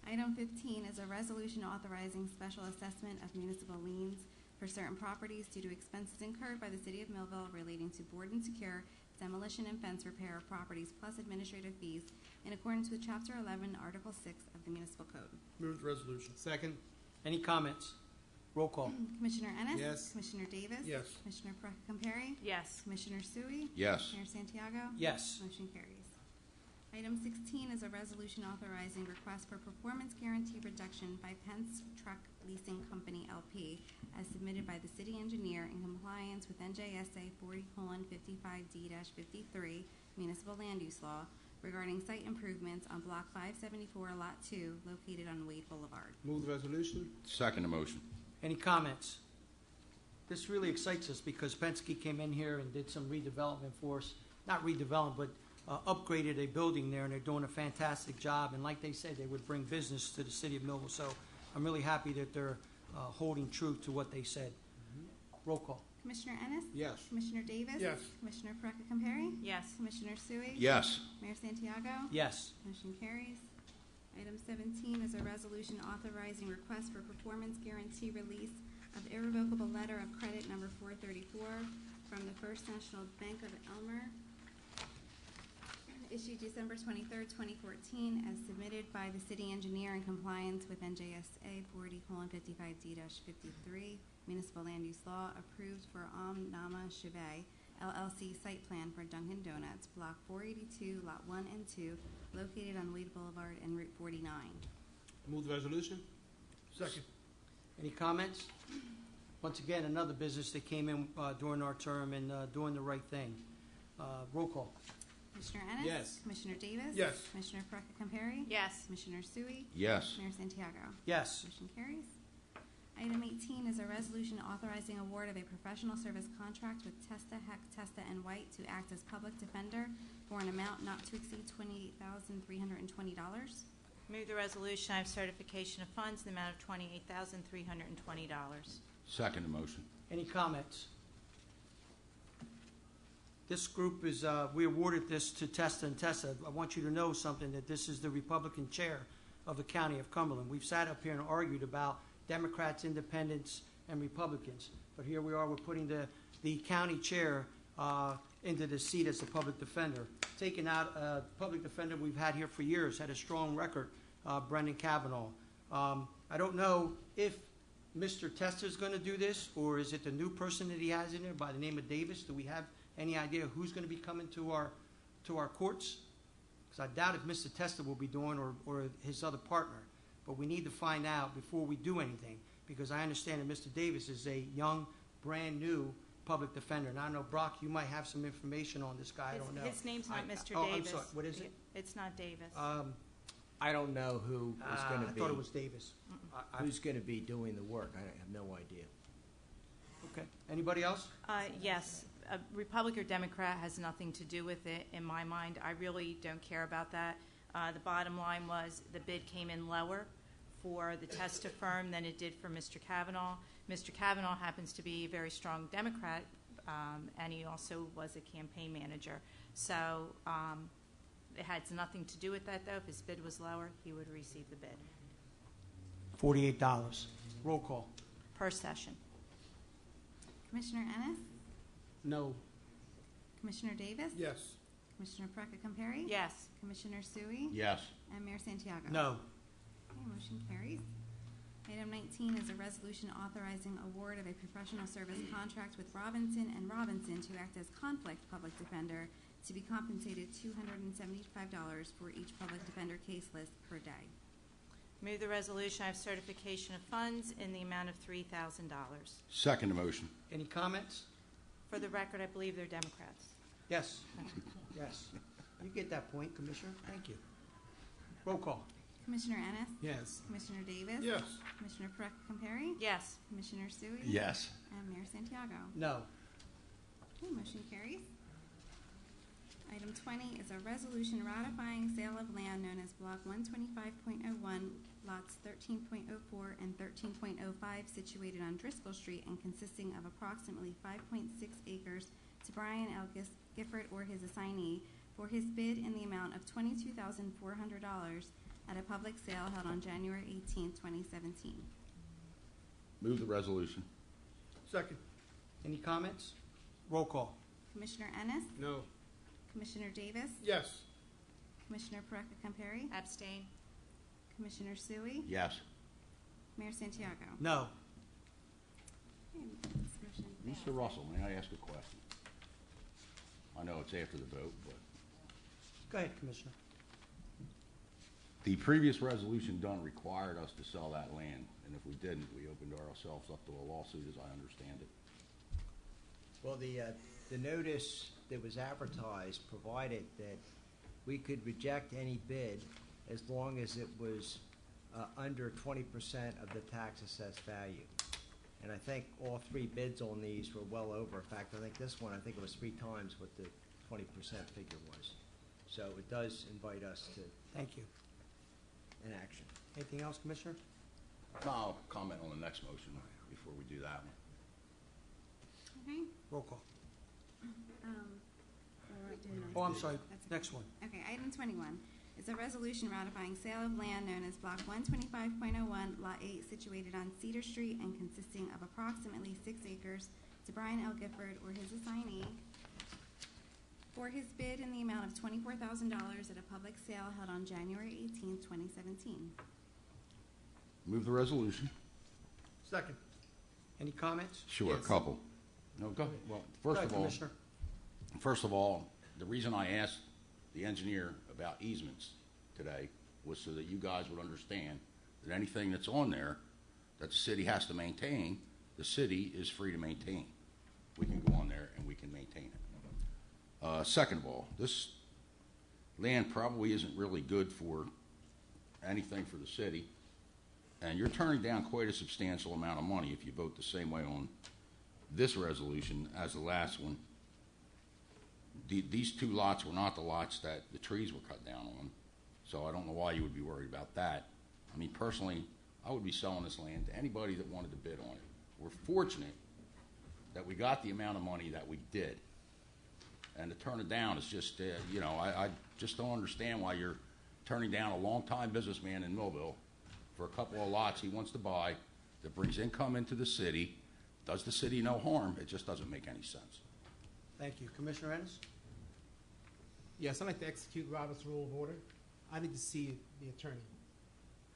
Item 15 is a resolution authorizing special assessment of municipal liens for certain properties due to expenses incurred by the City of Millville relating to board and secure, demolition and fence repair of properties plus administrative fees in accordance with Chapter 11, Article 6 of the Municipal Code. Move the resolution. Second? Any comments? Roll call. Commissioner Ennis? Yes. Commissioner Davis? Yes. Commissioner Perka-Compare? Yes. Commissioner Sui? Yes. Mayor Santiago? Yes. Motion carries. Item 16 is a resolution authorizing request for performance guarantee reduction by Pence Truck Leasing Company LP as submitted by the city engineer in compliance with NJSA 40:55D-53 Municipal Land Use Law regarding site improvements on Block 574, Lot 2, located on Wade Boulevard. Move the resolution? Second the motion. Any comments? This really excites us because Penske came in here and did some redevelopment for us. Not redevelopment, but upgraded a building there, and they're doing a fantastic job. And like they said, they would bring business to the city of Millville. So I'm really happy that they're holding true to what they said. Roll call. Commissioner Ennis? Yes. Commissioner Davis? Yes. Commissioner Perka-Compare? Yes. Commissioner Sui? Yes. Mayor Santiago? Yes. Motion carries. Item 17 is a resolution authorizing request for performance guarantee release of irrevocable letter of credit number 434 from the First National Bank of Elmer, issued December 23rd, 2014, as submitted by the city engineer in compliance with NJSA 40:55D-53, municipal land use law, approved for Om Nama Shive LLC site plan for Dunkin' Donuts, Block 482, Lot 1 and 2, located on Wade Boulevard and Route 49. Move the resolution. Second. Any comments? Once again, another business that came in during our term and doing the right thing. Roll call. Commissioner Ennis? Yes. Commissioner Davis? Yes. Commissioner Perecca-Camperi? Yes. Commissioner Sui? Yes. Mayor Santiago? Yes. Motion carries. Item 18 is a resolution authorizing award of a professional service contract with Testa, Heck, Testa, and White to act as public defender for an amount not to exceed $28,320. Move the resolution. I have certification of funds in the amount of $28,320. Second the motion. Any comments? This group is, we awarded this to Testa and Testa. I want you to know something, that this is the Republican chair of the county of Cumberland. We've sat up here and argued about Democrats, Independents, and Republicans. But here we are, we're putting the county chair into the seat as the public defender. Taking out a public defender we've had here for years, had a strong record, Brendan Kavanaugh. I don't know if Mr. Testa is going to do this, or is it the new person that he has in there by the name of Davis? Do we have any idea who's going to be coming to our courts? Because I doubt if Mr. Testa will be doing, or his other partner. But we need to find out before we do anything, because I understand that Mr. Davis is a young, brand new public defender. And I know, Brock, you might have some information on this guy. I don't know. His name's not Mr. Oh, Davis. I'm sorry. What is it? It's not Davis. I don't know who is going I to be. thought it was Davis. Who's going to be doing the work? I have no idea. Okay. Anybody else? Yes, a Republican or Democrat has nothing to do with it in my mind. I really don't care about that. The bottom line was the bid came in lower for the Testa firm than it did for Mr. Kavanaugh. Mr. Kavanaugh happens to be a very strong Democrat, and he also was a campaign manager. So it had nothing to do with that, though. If his bid was lower, he would receive the bid. $48. Roll call. Per session. Commissioner Ennis? No. Commissioner Davis? Yes. Commissioner Perecca-Camperi? Yes. Commissioner Sui? Yes. And Mayor Santiago? No. Okay, motion carries. Item 19 is a resolution authorizing award of a professional service contract with Robinson & Robinson to act as conflict public defender, to be compensated $275 for each public defender case list per day. Move the resolution. I have certification of funds in the amount of $3,000. Second the motion. Any comments? For the record, I believe they're Democrats. Yes. Yes. You get that point, Commissioner. Thank you. Roll call. Commissioner Ennis? Yes. Commissioner Davis? Yes. Commissioner Perecca-Camperi? Yes. Commissioner Sui? Yes. And Mayor Santiago? No. Okay, motion carries. Item 20 is a resolution ratifying sale of land known as Block 125.01, lots 13.04 and 13.05, situated on Driscoll Street and consisting of approximately 5.6 acres, to Brian L. Gifford or his assignee for his bid in the amount of $22,400 at a public sale held on January 18, 2017. Move the resolution. Second. Any comments? Roll call. Commissioner Ennis? No. Commissioner Davis? Yes. Commissioner Perecca-Camperi? Abstain. Commissioner Sui? Yes. Mayor Santiago? No. Okay, this motion Mr. passes. Russell, may I ask a question? I know it's after the vote, but Go ahead, Commissioner. the previous resolution done required us to sell that land, and if we didn't, we opened ourselves up to a lawsuit, as I understand it. Well, the notice that was advertised provided that we could reject any bid as long as it was under 20% of the tax assessed value. And I think all three bids on these were well over. In fact, I think this one, I think it was 3 times what the 20% figure was. So it does invite us to Thank you. an action. Anything else, Commissioner? No, I'll comment on the next motion before we do that one. Okay. Roll call. We're doing Oh, I'm on- sorry. That's okay. Next one. Okay, item 21 is a resolution ratifying sale of land known as Block 125.01, Lot 8, situated on Cedar Street and consisting of approximately 6 acres, to Brian L. Gifford or his assignee for his bid in the amount of $24,000 at a public sale held on January 18, 2017. Move the resolution. Second. Any comments? Sure, a Yes. couple. No, go, well, Go first ahead, of all, Commissioner. the reason I asked the engineer about easements today was so that you guys would understand that anything that's on there that the city has to maintain, the city is free to maintain. We can go on there and we can maintain it. Second of all, this land probably isn't really good for anything for the city, and you're turning down quite a substantial amount of money if you vote the same way on this resolution as the last one. These 2 lots were not the lots that the trees were cut down on, so I don't know why you would be worried about that. I mean, personally, I would be selling this land to anybody that wanted to bid on it. We're fortunate that we got the amount of money that we did. And to turn it down is just, I just don't understand why you're turning down a long-time businessman in Millville for a couple of lots he wants to buy that brings income into the city, does the city no harm. It just doesn't make any sense. Thank you. Commissioner Ennis? Yes, I'd like to execute Robert's Rule of Order. I need to see the attorney.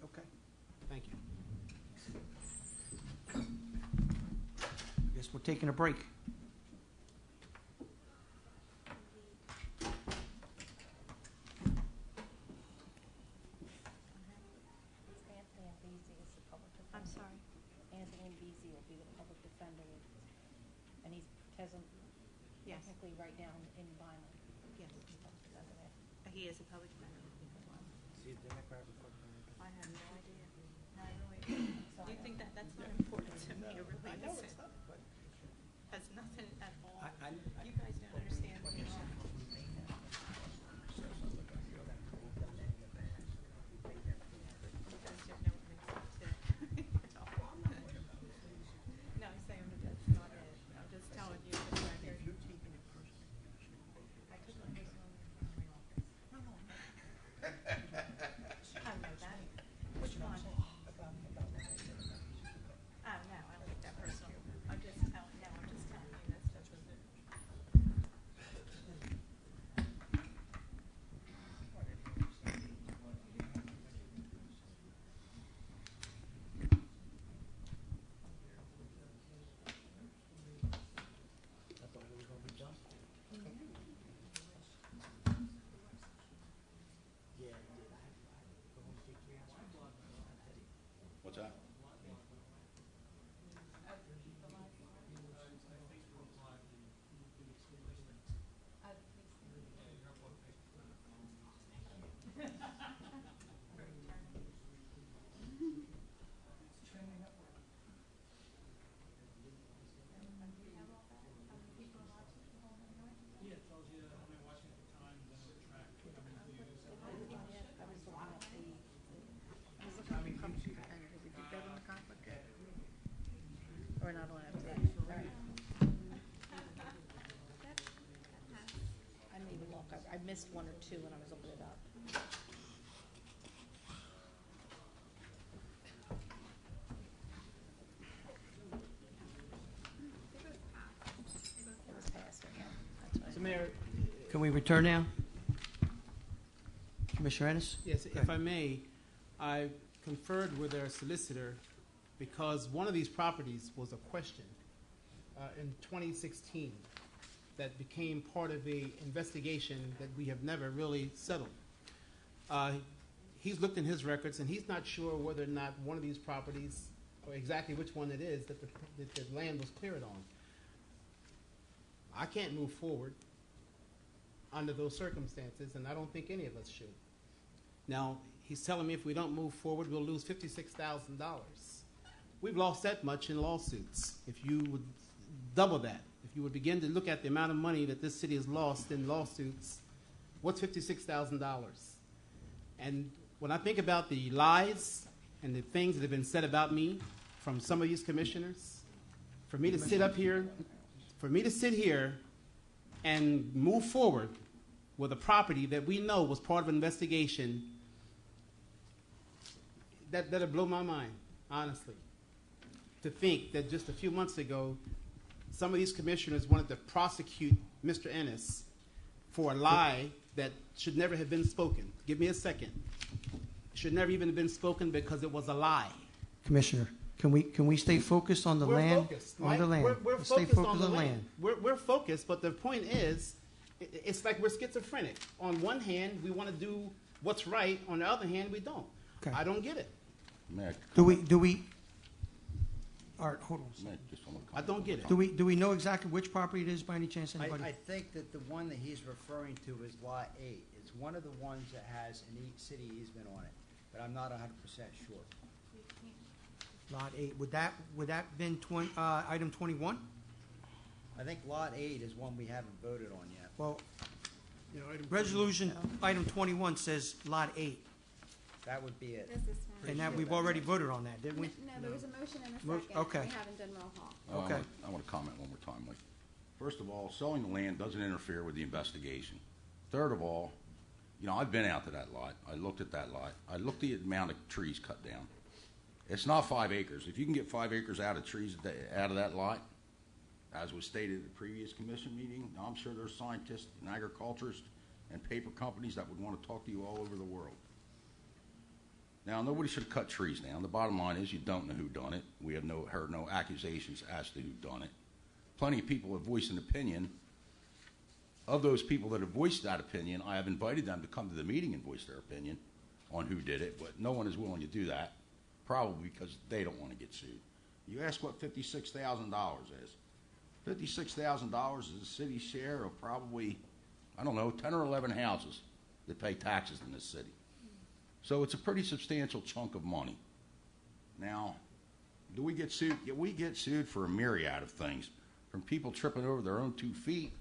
Okay. Thank you. I guess we're taking a break. I'm sorry. Anthony Beasy will be the public defender, and he's present Yes. technically right now in Vineland. Yes. He is a public defender. I have no idea. No, I really don't. You think that that's not important to me? It really isn't. Has nothing at all. You guys don't understand me at all. You guys don't know what makes up today. No, I'm saying that that's not it. I'm just telling you the record. I took it personally. I know that. Which one? Oh, no, I don't take that personal. I'm just telling you that's just it. What's that? Or not allowed to. I didn't even look. I missed 1 or 2 when I was looking it up. It was passed, yeah. That's right. So, Mayor, Can we return now? Commissioner Ennis? yes, Go if I may, I conferred with our solicitor because one of these properties was a question in 2016 that became part of a investigation that we have never really settled. He's looked in his records and he's not sure whether or not one of these properties, or exactly which one it is, that the land was cleared on. I can't move forward under those circumstances, and I don't think any of us should. Now, he's telling me if we don't move forward, we'll lose $56,000. We've lost that much in lawsuits. If you would double that, if you would begin to look at the amount of money that this city has lost in lawsuits, what's $56,000? And when I think about the lies and the things that have been said about me from some of these commissioners, for me to sit here and move forward with a property that we know was part of an investigation, that'll blow my mind, honestly. To think that just a few months ago, some of these commissioners wanted to prosecute Mr. Ennis for a lie that should never have been spoken. Give me a second. Should never even have been spoken because it was a lie. Commissioner, can we stay focused on the We're land? focused, On Mike. the land. We're Let's stay focused on the land. land. We're focused, but the point is, it's like we're schizophrenic. On one hand, we want to do what's right. On the other hand, we don't. Okay. I don't get it. Mayor, Do we, all right, hold on. a second. Mayor, just one more I don't get it. Do we know exactly which property it is by any chance, anybody? I think that the one that he's referring to is Lot 8. It's one of the ones that has an city easement on it, but I'm not 100% sure. Lot 8, would that been item 21? I think Lot 8 is one we haven't voted on yet. Well, You know, item resolution, item 21 says Lot 8, That would be it. This is fine. and that we've already voted on that, didn't we? No, there was a motion and a Mo- second. okay. We haven't done roll call. Okay. I want to comment one more time, Mike. First of all, selling the land doesn't interfere with the investigation. Third of all, you know, I've been out to that lot. I looked at that lot. I looked at the amount of trees cut down. It's not 5 acres. If you can get 5 acres out of trees out of that lot, as was stated at the previous commission meeting, I'm sure there's scientists and agriculturists and paper companies that would want to talk to you all over the world. Now, nobody should have cut trees down. The bottom line is you don't know who done it. We have heard no accusations as to who done it. Plenty of people have voiced an opinion. Of those people that have voiced that opinion, I have invited them to come to the meeting and voice their opinion on who did it, but no one is willing to do that, probably because they don't want to get sued. You ask what $56,000 is. $56,000 is the city's share of probably, I don't know, 10 or 11 houses that pay taxes in this city. So it's a pretty substantial chunk of money. Now, do we get sued? Yeah, we get sued for a myriad of things, from people tripping over their own 2 feet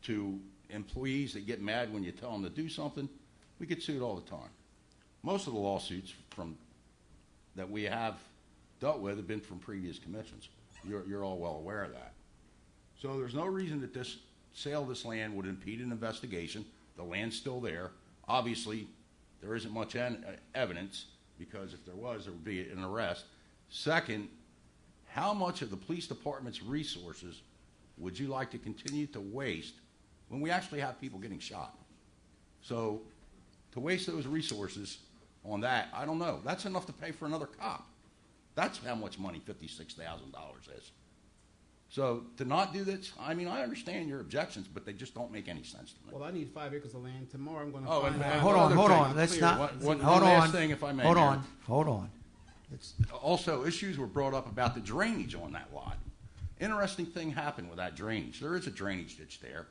to employees that get mad when you tell them to do something. We get sued all the time. Most of the lawsuits that we have dealt with have been from previous commissions. You're all well aware of that. So there's no reason that this sale of this land would impede an investigation. The land's still there. Obviously, there isn't much evidence, because if there was, there would be an arrest. Second, how much of the police department's resources would you like to continue to waste when we actually have people getting shot? So to waste those resources on that, I don't know. That's enough to pay for another cop. That's how much money $56,000 is. So to not do this, I mean, I understand your objections, but they just don't make any sense to me. Well, I need 5 acres of land. Tomorrow I'm going to Oh, find and out. Hold on. Let's not. One Hold last on. thing, if I may, Hold Mayor. on. Hold on. Let's- Also, issues were brought up about the drainage on that lot. Interesting thing happened with that drainage. There is a drainage ditch there,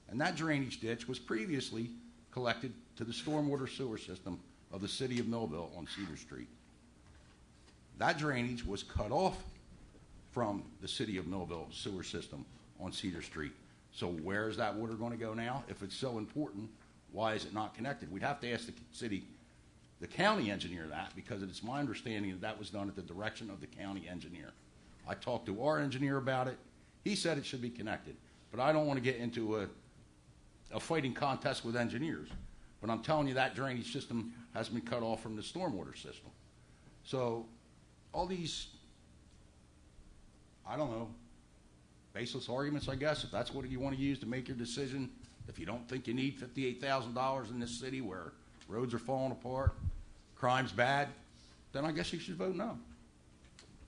and that drainage ditch was previously collected to the stormwater sewer system of the city of Millville on Cedar Street. That drainage was cut off from the city of Millville sewer system on Cedar Street. So where is that water going to go now? If it's so important, why is it not connected? We'd have to ask the county engineer that, because it's my understanding that that was done at the direction of the county engineer. I talked to our engineer about it. He said it should be connected. But I don't want to get into a fighting contest with engineers. But I'm telling you, that drainage system has been cut off from the stormwater system. So all these, I don't know, baseless arguments, I guess, if that's what you want to use to make your decision, if you don't think you need $58,000 in this city where roads are falling apart, crime's bad, then I guess you should vote no.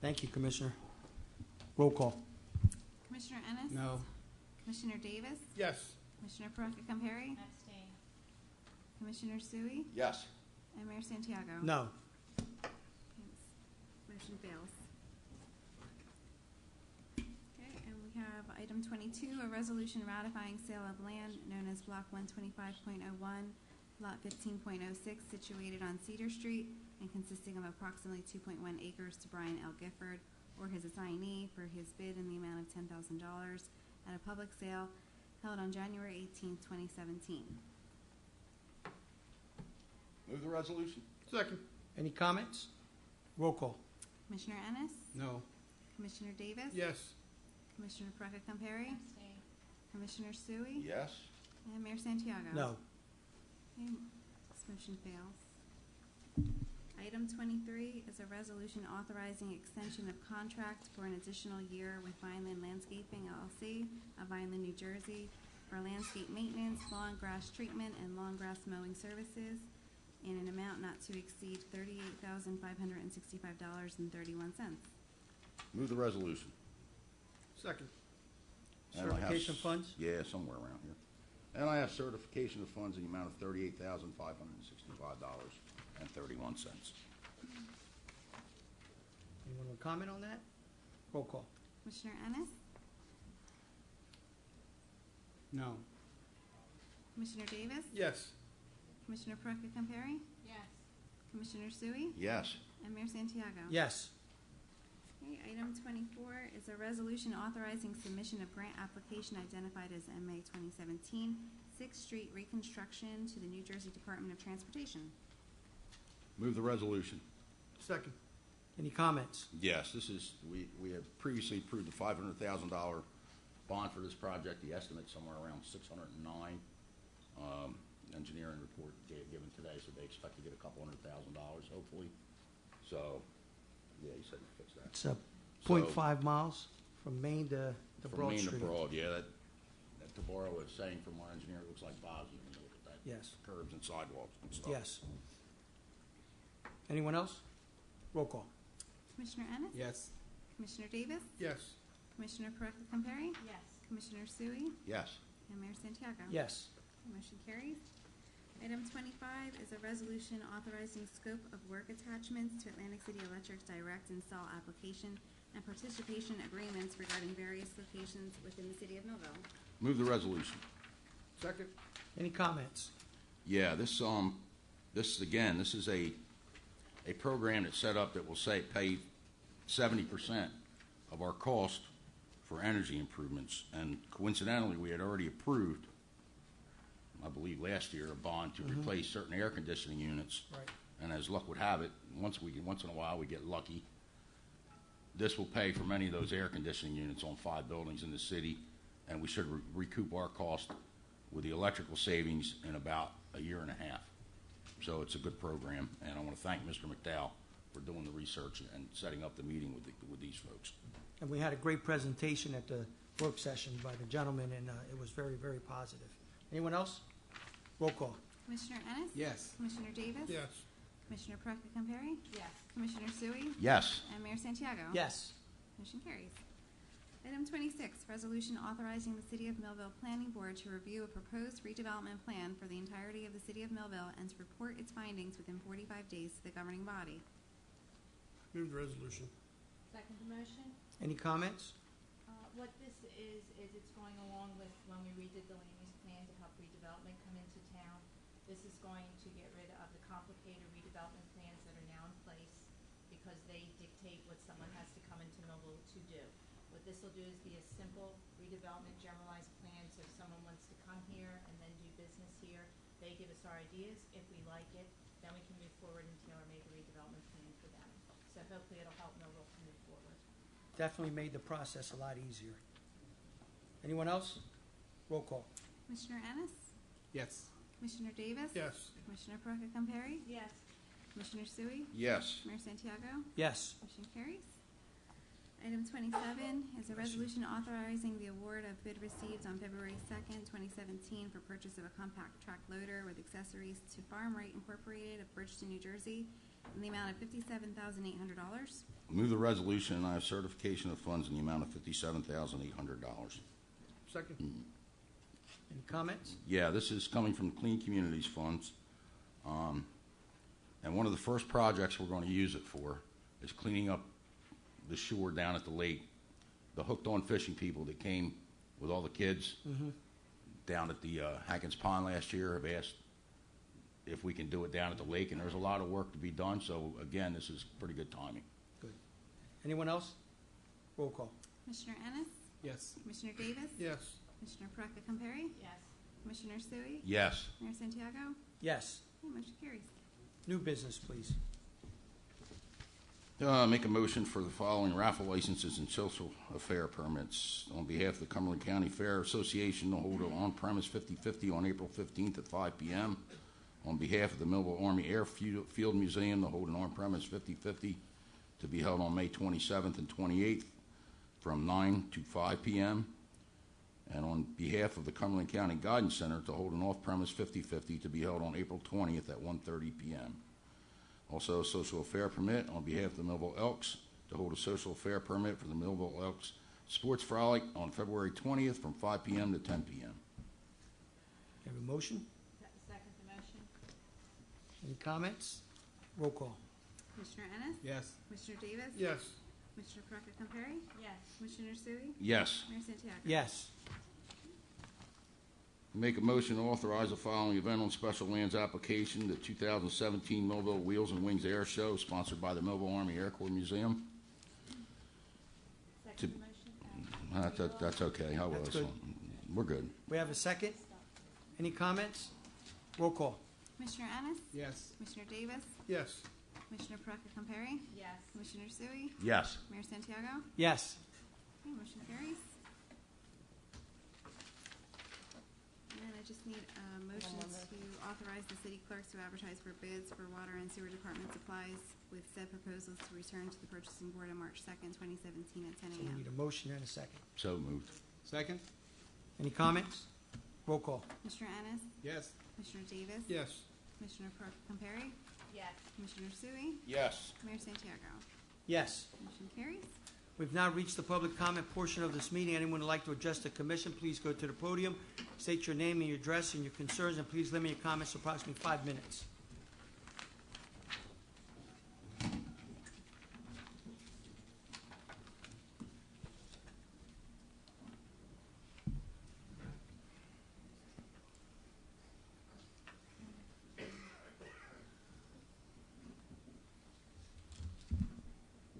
Thank you, Commissioner. Roll call. Commissioner Ennis? No. Commissioner Davis? Yes. Commissioner Perecka Compare? Abstain. Commissioner Sui? Yes. And Mayor Santiago? No. Motion fails. Okay, and we have item 22, a resolution ratifying sale of land known as Block 125.01, Lot 15.06, situated on Cedar Street and consisting of approximately 2.1 acres to Brian L. Gifford or his assignee for his bid in the amount of $10,000 at a public sale held on January 18, 2017. Move the resolution. Second. Any comments? Roll call. Commissioner Ennis? No. Commissioner Davis? Yes. Commissioner Perecka Compare? Abstain. Commissioner Sui? Yes. And Mayor Santiago? No. Okay, this motion fails. Item 23 is a resolution authorizing extension of contract for an additional year with Vineland Landscaping LLC of Vineland, New Jersey for landscape maintenance, lawn grass treatment, and lawn grass mowing services in an amount not to exceed $38,565.31. Move the resolution. Second. And I have Certification funds? Yeah, somewhere around here. And I have certification of funds in the amount of $38,565.31. Anyone want to comment on that? Roll call. Commissioner Ennis? No. Commissioner Davis? Yes. Commissioner Perecca Campari? Yes. Commissioner Sui? Yes. And Mayor Santiago? Yes. Okay, item 24 is a resolution authorizing submission of grant application identified as MA 2017 6th Street reconstruction to the New Jersey Department of Transportation. Move the resolution. Second. Any comments? Yes, this is, we have previously approved a $500,000 bond for this project. The estimate's somewhere around 609. Engineering report given today, so they expect to get a couple $100,000 hopefully. So, yeah, he said he fixed that. It's 0.5 miles from Maine to Broad From Maine Street. to Broad, yeah, that DeBarro was saying from our engineer, it looks like Bosnia when you look at that. Yes. Curbs and sidewalks and stuff. Yes. Anyone else? Roll call. Commissioner Ennis? Yes. Commissioner Davis? Yes. Commissioner Perecca Campari? Yes. Commissioner Sui? Yes. And Mayor Santiago? Yes. Motion carries. Item 25 is a resolution authorizing scope of work attachments to Atlantic City Electric's direct install application and participation agreements regarding various locations within the city of Millville. Move the resolution. Second. Any comments? Yeah, this is a program that's set up that will pay 70% of our cost for energy improvements. And coincidentally, we had already approved, I believe last year, a bond to replace certain air conditioning units. Right. And as luck would have it, once in a while we get lucky, this will pay for many of those air conditioning units on 5 buildings in the city, and we should recoup our cost with the electrical savings in about a year and a half. So it's a good program, and I want to thank Mr. McDowell for doing the research and setting up the meeting with these folks. And we had a great presentation at the work session by the gentleman, and it was very, very positive. Anyone else? Roll call. Commissioner Ennis? Yes. Commissioner Davis? Yes. Commissioner Perecca Campari? Yes. Commissioner Sui? Yes. And Mayor Santiago? Yes. Motion carries. Item 26, resolution authorizing the City of Millville Planning Board to review a proposed redevelopment plan for the entirety of the City of Millville and to report its findings within 45 days to the governing body. Move the resolution. Second the motion. Any comments? What this is it's going along with when we redid the land use plan to help redevelopment come into town. This is going to get rid of the complicated redevelopment plans that are now in place because they dictate what someone has to come into Millville to do. What this will do is be a simple redevelopment generalized plan, so if someone wants to come here and then do business here, they give us our ideas. If we like it, then we can move forward and tailor-make a redevelopment plan for them. So hopefully it'll help Millville to move forward. Definitely made the process a lot easier. Anyone else? Roll call. Commissioner Ennis? Yes. Commissioner Davis? Yes. Commissioner Perecca Campari? Yes. Commissioner Sui? Yes. Mayor Santiago? Yes. Motion carries. Item 27 is a resolution authorizing the award of bid received on February 2nd, 2017 for purchase of a compact track loader with accessories to Farm Rate Incorporated of Bridgeton, New Jersey in the amount of $57,800. Move the resolution, and I have certification of funds in the amount of $57,800. Second. Any comments? Yeah, this is coming from Clean Communities funds. And one of the first projects we're going to use it for is cleaning up the shore down at the lake. The hooked-on fishing people that came with all the kids down at the Hackins Pond last year have asked if we can do it down at the lake, and there's a lot of work to be done. So, again, this is pretty good timing. Good. Anyone else? Roll call. Commissioner Ennis? Yes. Commissioner Davis? Yes. Commissioner Perecca Campari? Yes. Commissioner Sui? Yes. Mayor Santiago? Yes. Okay, motion carries. New business, please. Make a motion for the following raffle licenses and social affair permits. On behalf of the Cumberland County Fair Association, to hold an on-premise 50/50 on April 15th at 5 p.m. On behalf of the Millville Army Airfield Museum, to hold an on-premise 50/50 to be held on May 27th and 28th from 9 to 5 p.m. And on behalf of the Cumberland County Guidance Center, to hold an off-premise 50/50 to be held on April 20th at 1:30 p.m. Also, a social affair permit on behalf of the Millville Elks to hold a social affair permit for the Millville Elks Sports Frolic on February 20th from 5 p.m. to 10 p.m. Have a motion? Second the motion. Any comments? Roll call. Commissioner Ennis? Yes. Commissioner Davis? Yes. Commissioner Perecca-Compare? Yes. Commissioner Sui? Yes. Mayor Santiago? Yes. Make a motion to authorize the following event on special lands application, the 2017 Millville Wheels and Wings Air Show, sponsored by the Millville Army Air Corps Museum. Second the motion. That's okay. I That's was. good. We're good. We have a second. Any comments? Roll call. Commissioner Ennis? Yes. Commissioner Davis? Yes. Commissioner Perecca-Compare? Yes. Commissioner Sui? Yes. Mayor Santiago? Yes. Okay, motion carries. And I just need a motion to authorize the city clerks to advertise for bids for water and sewer department supplies with said proposals to return to the purchasing board on March 2nd, 2017 at 10 So we a.m. need a motion and a second. So moved. Second? Any comments? Roll call. Commissioner Ennis? Yes. Commissioner Davis? Yes. Commissioner Perecca-Compare? Yes. Commissioner Sui? Yes. Mayor Santiago? Yes. Motion carries. We've now reached the public comment portion of this meeting. Anyone would like to address the commission, please go to the podium, state your name and your address and your concerns, and please limit your comments to approximately 5 minutes.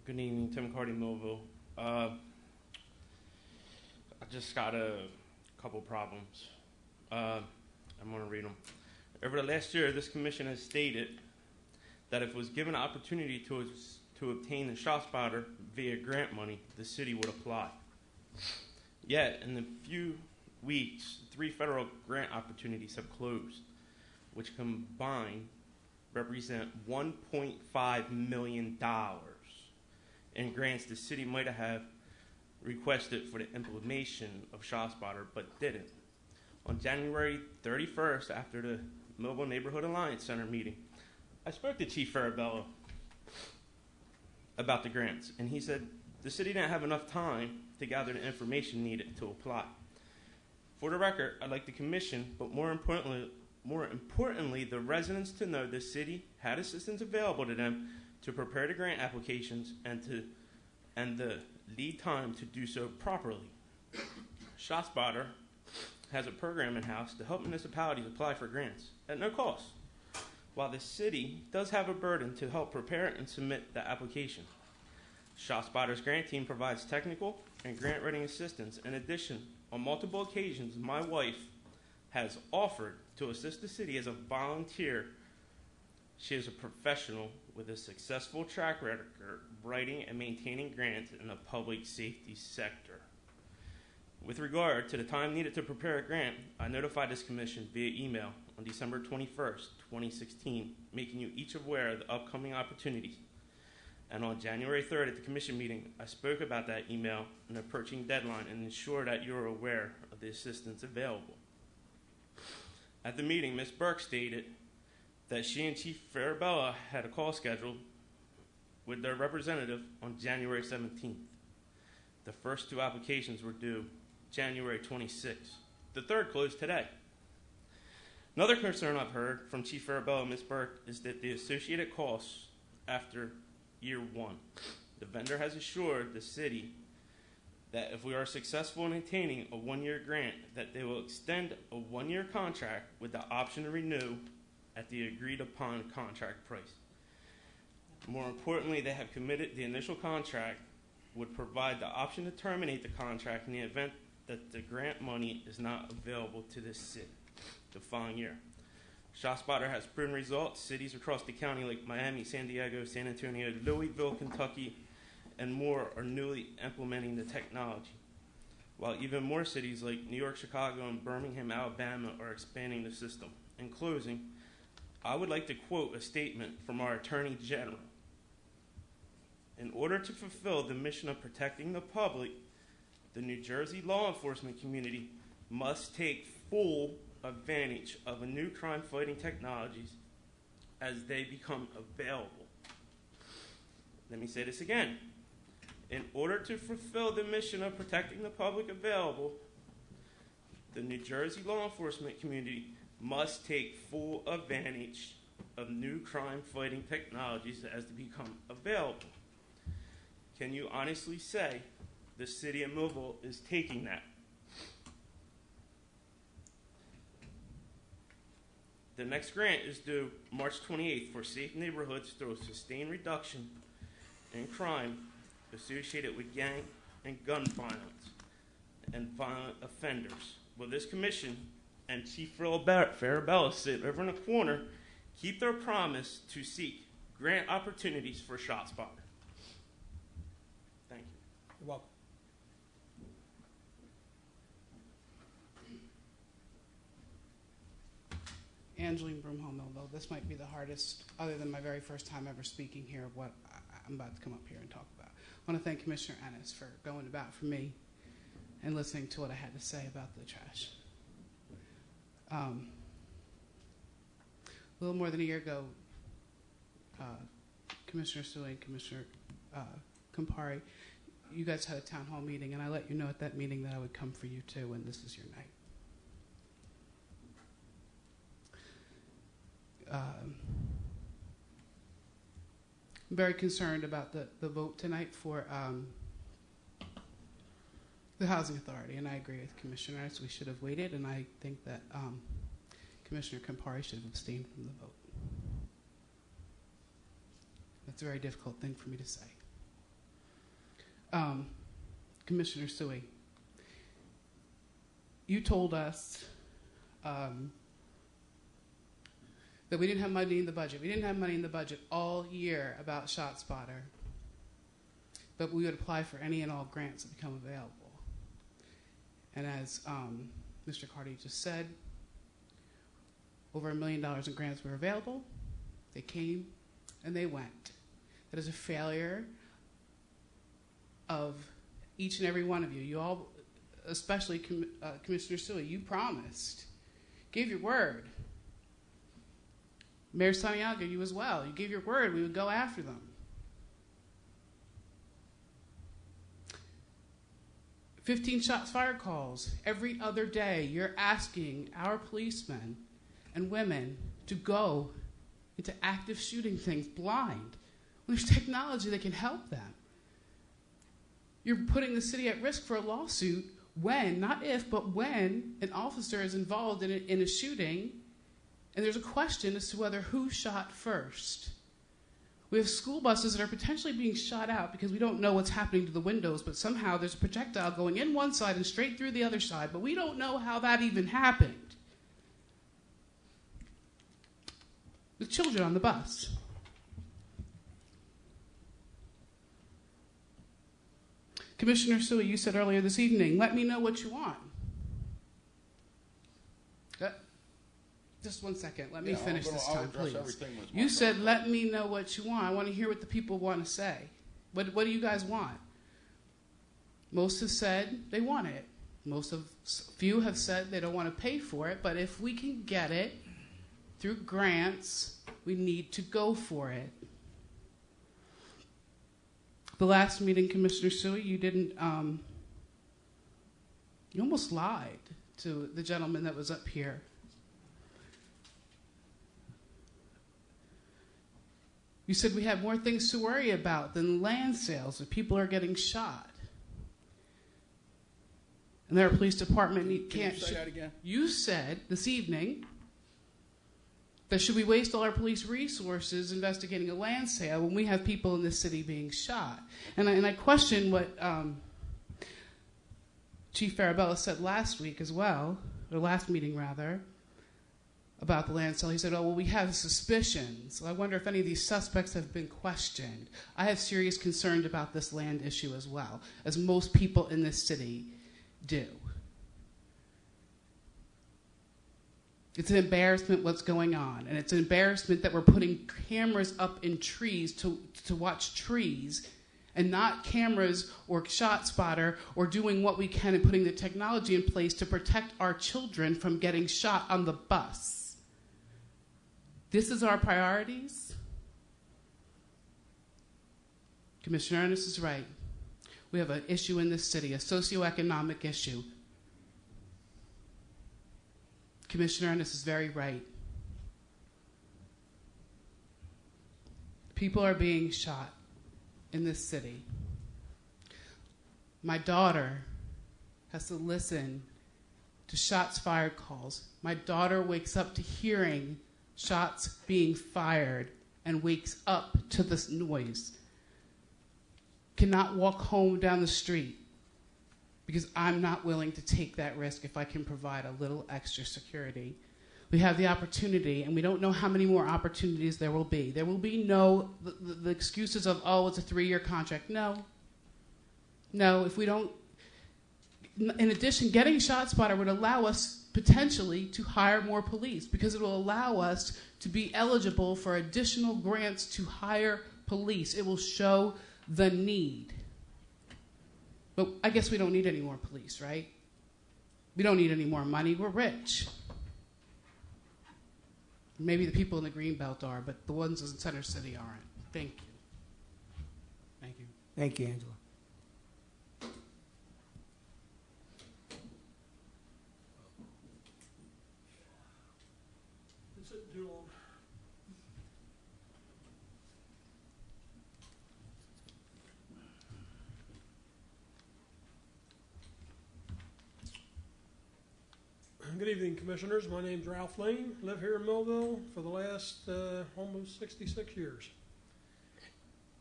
Good evening, Tim Cardy, Millville. I just got a couple problems. I'm going to read them. Over the last year, this commission has stated that if it was given an opportunity to obtain the shop spotter via grant money, the city would apply. Yet, in a few weeks, 3 federal grant opportunities have closed, which combined represent $1.5 million in grants the city might have requested for the implementation of ShopSpotter, but didn't. On January 31st, after the Millville Neighborhood Alliance Center meeting, I spoke to Chief Farabella about the grants, and he said the city didn't have enough time to gather the information needed to apply. For the record, I'd like the commission, but more importantly, the residents to know the city had assistance available to them to prepare the grant applications and the lead time to do so properly. ShopSpotter has a program in-house to help municipalities apply for grants at no cost, while the city does have a burden to help prepare and submit the application. ShopSpotter's grant team provides technical and grant writing assistance. In addition, on multiple occasions, my wife has offered to assist the city as a volunteer. She is a professional with a successful track record writing and maintaining grants in the public safety sector. With regard to the time needed to prepare a grant, I notified this commission via email on December 21st, 2016, making you each aware of the upcoming opportunities. And on January 3rd at the commission meeting, I spoke about that email and the approaching deadline and ensured that you are aware of the assistance available. At the meeting, Ms. Burke stated that she and Chief Farabella had a call scheduled with their representative on January 17th. The first 2 applications were due January 26th. The third closed today. Another concern I've heard from Chief Farabella and Ms. Burke is that the associated costs after year 1. The vendor has assured the city that if we are successful in attaining a 1-year grant, that they will extend a 1-year contract with the option to renew at the agreed upon contract price. More importantly, they have committed the initial contract would provide the option to terminate the contract in the event that the grant money is not available to the city the following year. ShotSpotter has proven results. Cities across the county like Miami, San Diego, San Antonio, Louisville, Kentucky, and more are newly implementing the technology, while even more cities like New York, Chicago, and Birmingham, Alabama are expanding the system. In closing, I would like to quote a statement from our Attorney General. In order to fulfill the mission of protecting the public, the New Jersey law enforcement community must take full advantage of new crime-fighting technologies as they become available. Let me say this again. In order to fulfill the mission of protecting the public available, the New Jersey law enforcement community must take full advantage of new crime-fighting technologies as they become available. Can you honestly say the city of Millville is taking that? The next grant is due March 28th for safe neighborhoods through a sustained reduction in crime associated with gang and gun violence and violent offenders. Will this commission and Chief Farabella sit over in the corner, keep their promise to seek grant opportunities for ShotSpotter? Thank you. You're welcome. Angeline Broomhall Millville. This might be the hardest, other than my very first time ever speaking here, of what I'm about to come up here and talk about. I want to thank Commissioner Ennis for going about for me and listening to what I had to say about the trash. A little more than a year ago, Commissioner Sui and Commissioner Campari, you guys had a town hall meeting, and I let you know at that meeting that I would come for you too, and this is your night. I'm very concerned about the vote tonight for the Housing Authority, and I agree with Commissioner Ennis. We should have waited, and I think that Commissioner Campari should have abstained from the vote. That's a very difficult thing for me to say. Commissioner Sui, you told us that we didn't have money in the budget. We didn't have money in the budget all year about ShotSpotter, but we would apply for any and all grants that become available. And as Mr. Carty just said, over $1 million in grants were available. They came and they went. That is a failure of each and every one of you. You all, especially Commissioner Sui, you promised, gave your word. Mayor Santiago, you as well. You gave your word we would go after them. 15 shots fired calls every other day. You're asking our policemen and women to go into active shooting things blind when there's technology that can help them. You're putting the city at risk for a lawsuit when, not if, but when an officer is involved in a shooting and there's a question as to whether who shot first. We have school buses that are potentially being shot out because we don't know what's happening to the windows, but somehow there's a projectile going in one side and straight through the other side, but we don't know how that even happened. With children on the bus. Commissioner Sui, you said earlier this evening, let me know what you want. Just 1 second. Let me finish this time, please. You said, let me know what you want. I want to hear what the people want to say. What do you guys want? Most have said they want it. Few have said they don't want to pay for it, but if we can get it through grants, we need to go for it. The last meeting, Commissioner Sui, you didn't, you almost lied to the gentleman that was up here. You said we have more things to worry about than land sales, that people are getting shot. And their police department can't... Can you say that again? You said this evening that should we waste all our police resources investigating a land sale when we have people in this city being shot? And I question what Chief Farabella said last week as well, or last meeting rather, about the land sale. He said, oh, well, we have suspicions. I wonder if any of these suspects have been questioned. I have serious concerns about this land issue as well, as most people in this city do. It's an embarrassment what's going on, and it's an embarrassment that we're putting cameras up in trees to watch trees and not cameras or shot spotter or doing what we can and putting the technology in place to protect our children from getting shot on the bus. This is our priorities. Commissioner Ernest is right. We have an issue in this city, a socioeconomic issue. Commissioner Ernest is very right. People are being shot in this city. My daughter has to listen to shots fired calls. My daughter wakes up to hearing shots being fired and wakes up to this noise. Cannot walk home down the street because I'm not willing to take that risk if I can provide a little extra security. We have the opportunity, and we don't know how many more opportunities there will be. There will be no, the excuses of, oh, it's a 3-year contract. No. No, if we don't, in addition, getting ShotSpotter would allow us potentially to hire more police because it will allow us to be eligible for additional grants to hire police. It will show the need. But I guess we don't need any more police, right? We don't need any more money. We're rich. Maybe the people in the Greenbelt are, but the ones in Center City aren't. Thank you. Thank you. Thank you, Angela. Is it too long? Good evening, Commissioners. My name's Ralph Lane. Live here in Millville for the last almost 66 years.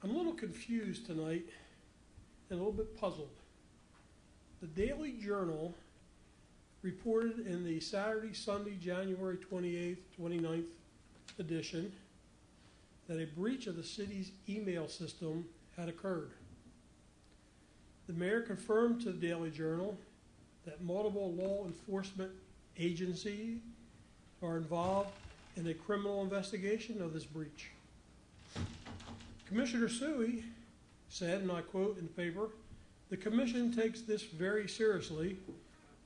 I'm a little confused tonight and a little bit puzzled. The Daily Journal reported in the Saturday, Sunday, January 28th, 29th edition that a breach of the city's email system had occurred. The mayor confirmed to the Daily Journal that multiple law enforcement agencies are involved in a criminal investigation of this breach. Commissioner Suey said, and I quote in the paper, "The commission takes this very seriously,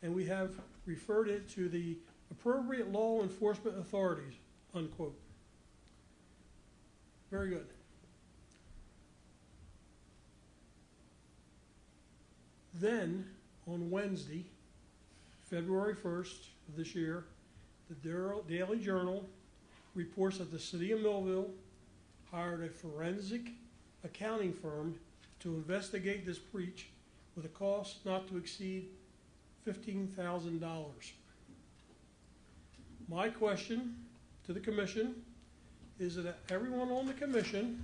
and we have referred it to the appropriate law enforcement authorities," unquote. Very good. Then, on Wednesday, February 1st of this year, the Daily Journal reports that the city of Millville hired a forensic accounting firm to investigate this breach with a cost not to exceed $15,000. My question to the commission is that everyone on the commission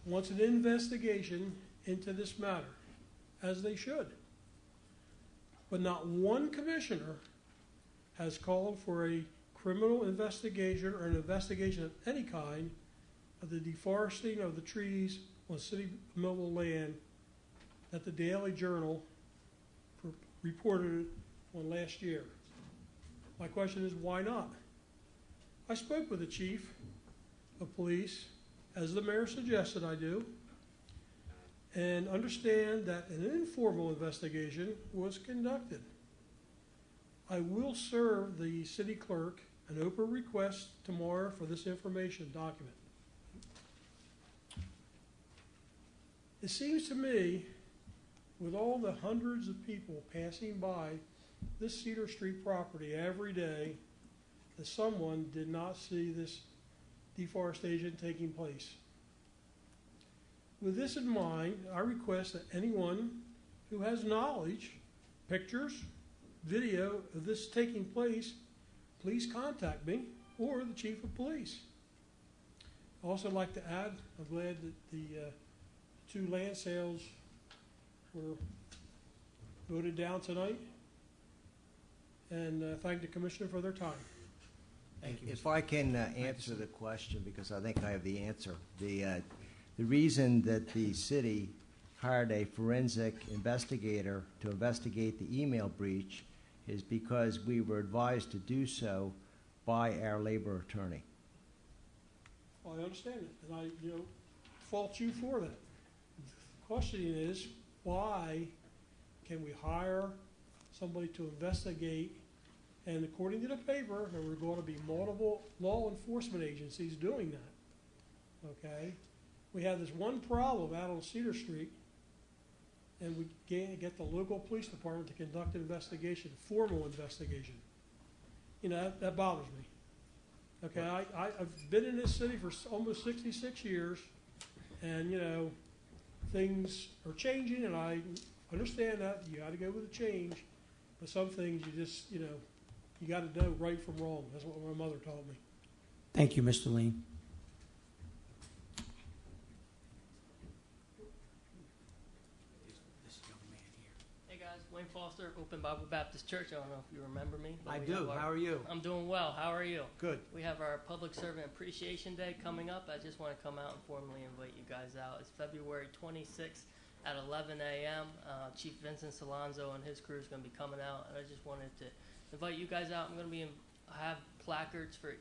wants an investigation into this matter, as they should. But not one commissioner has called for a criminal investigation or an investigation of any kind of the deforesting of the trees on city of Millville land that the Daily Journal reported on last year. My question is, why not? I spoke with the chief of police, as the mayor suggested I do, and understand that an informal investigation was conducted. I will serve the city clerk an open request tomorrow for this information document. It seems to me, with all the hundreds of people passing by this Cedar Street property every day, that someone did not see this deforestation taking place. With this in mind, I request that anyone who has knowledge, pictures, video of this taking place, please contact me or the chief of police. I'd also like to add, I'm glad that the 2 land sales were voted down tonight. and thank the commissioner for their time. Thank you. If I can answer the question, because I think I have the answer. The reason that the city hired a forensic investigator to investigate the email breach is because we were advised to do so by our labor attorney. Well, I understand it, and I, fault you for that. The question is, why can we hire somebody to investigate? And according to the paper, there were going to be multiple law enforcement agencies doing that. Okay? We have this one problem out on Cedar Street, and we can't get the local police department to conduct an investigation, formal investigation. That bothers me. Okay, I've been in this city for almost 66 years, and, things are changing, and I understand that. You got to go with the change, but some things you just, you got to know right from wrong. That's what my mother taught me. Thank you, Mr. Lane. Hey guys, Wayne Foster, Open Bible Baptist Church. I don't know if you remember me. I do. How are you? I'm doing well. How are you? Good. We have our Public Servant Appreciation Day coming up. I just want to come out and formally invite you guys out. It's February 26th at 11 a.m. Chief Vincent Salonzo and his crew is going to be coming out, and I just wanted to invite you guys out. I'm going to have placards for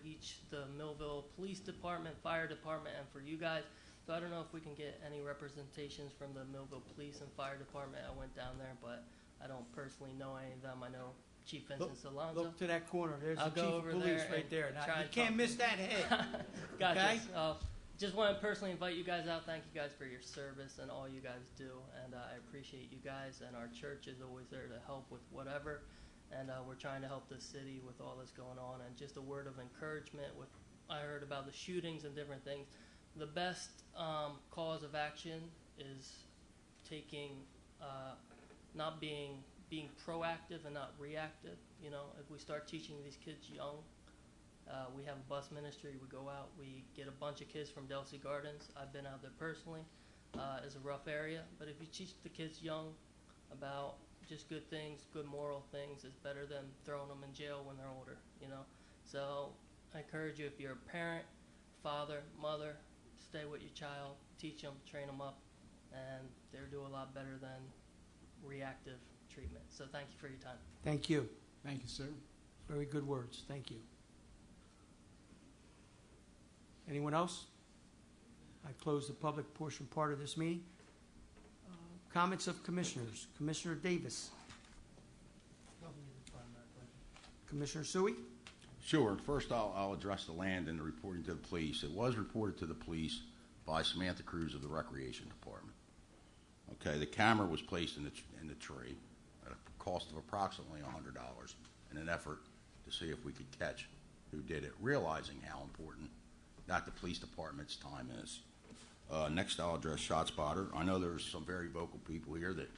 the Millville Police Department, Fire Department, and for you guys. So I don't know if we can get any representations from the Millville Police and Fire Department. I went down there, but I don't personally know any of them. I know Chief Vincent Salonzo. Look to that corner. There's I'll the chief go of over police there right there. Now, try you and can't talk miss to that head. Gotcha. Okay? Just want to personally invite you guys out. Thank you guys for your service and all you guys do. And I appreciate you guys. And our church is always there to help with whatever. And we're trying to help the city with all this going on. And just a word of encouragement. I heard about the shootings and different things. The best cause of action is not being proactive and not reactive. If we start teaching these kids young, we have a bus ministry. We go out, we get a bunch of kids from Delsey Gardens. I've been out there personally. It's a rough area, but if you teach the kids young about just good things, good moral things, it's better than throwing them in jail when they're older. So I encourage you, if you're a parent, father, mother, stay with your child, teach them, train them up, and they'll do a lot better than reactive treatment. So thank you for your time. Thank you. Thank you, sir. Very good words. Thank you. Anyone else? I close the public portion part of this meeting. Comments of commissioners. Commissioner Davis. Commissioner Sui. Sure. First, I'll address the land and the reporting to the police. It was reported to the police by Samantha Cruz of the Recreation Department. Okay, the camera was placed in the tree at a cost of approximately $100 in an effort to see if we could catch who did it, realizing how important that the police department's time is. Next, I'll address ShotSpotter. I know there's some very vocal people here that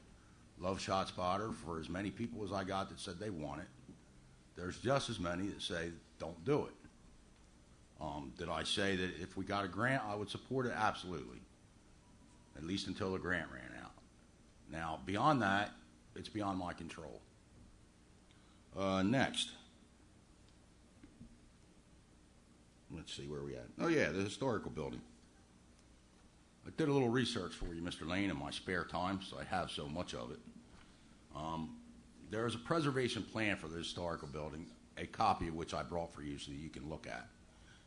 love ShotSpotter. For as many people as I got that said they want it, there's just as many that say don't do it. Did I say that if we got a grant, I would support it? Absolutely. At least until the grant ran out. Now, beyond that, it's beyond my control. Next. Let's see where we at. Oh, yeah, the historical building. I did a little research for you, Mr. Lane, in my spare time, so I have so much of it. There is a preservation plan for the historical building, a copy of which I brought for you so that you can look at.